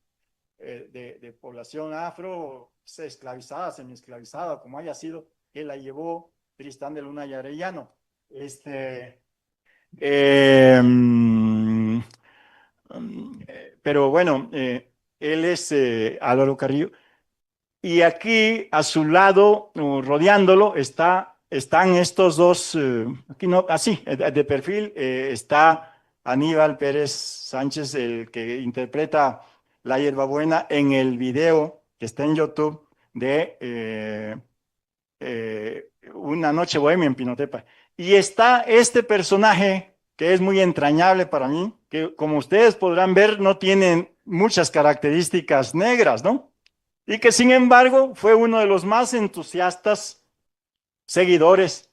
de población afro, esclavizada, semi-esclavizada, como haya sido, que la llevó Tristán de Luna y Arellano. Pero bueno, él es Álvaro Carrillo, y aquí a su lado, rodeándolo, están estos dos, aquí no, así, de perfil, está Aníbal Pérez Sánchez, el que interpreta La Hierbabuena en el video que está en YouTube de Una Noche Bohemia en Pinotepa. Y está este personaje que es muy entrañable para mí, que como ustedes podrán ver no tiene muchas características negras, ¿no? Y que sin embargo fue uno de los más entusiastas seguidores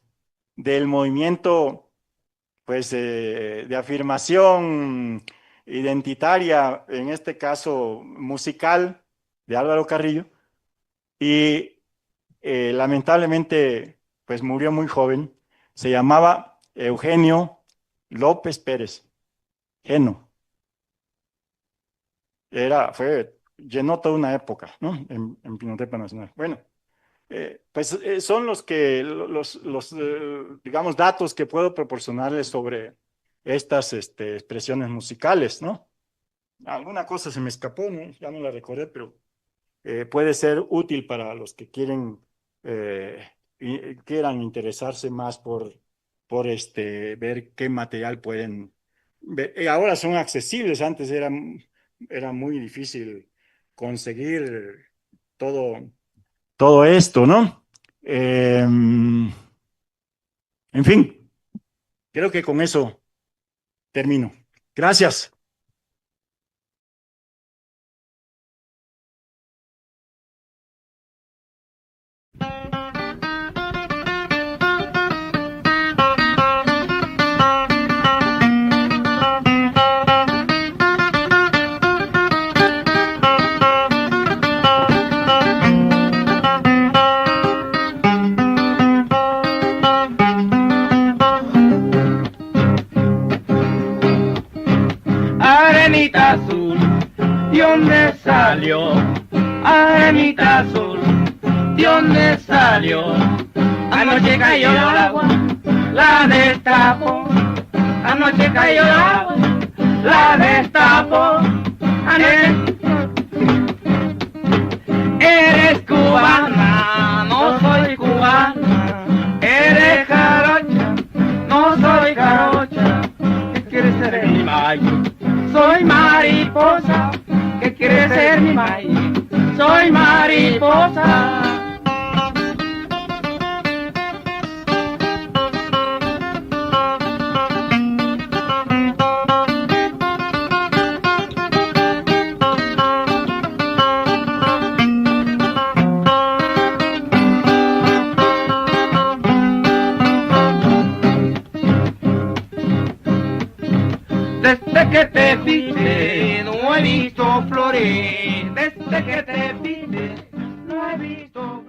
del movimiento, pues, de afirmación identitaria, en este caso musical, de Álvaro Carrillo, y lamentablemente pues murió muy joven. Se llamaba Eugenio López Pérez, Geno. Llenó toda una época, ¿no? En Pinotepa Nacional. Bueno, pues son los digamos, datos que puedo proporcionarles sobre estas expresiones musicales, ¿no? Alguna cosa se me escapó, ¿no? Ya no la recordé, pero puede ser útil para los que quieran interesarse más por ver qué material pueden ver. Ahora son accesibles, antes era muy difícil conseguir todo esto, ¿no? En fin, creo que con eso termino. Gracias. Arenita azul, ¿de dónde salió? Arenita azul, ¿de dónde salió? Anoche cayó el agua, la destapó. Anoche cayó el agua, la destapó. Eres cubana, no soy cubana. Eres jarocha, no soy jarocha. ¿Qué quieres ser mi maíz? Soy mariposa, ¿qué quiere ser mi maíz? Soy mariposa. Desde que te viste no he visto flores, desde que te viste no he visto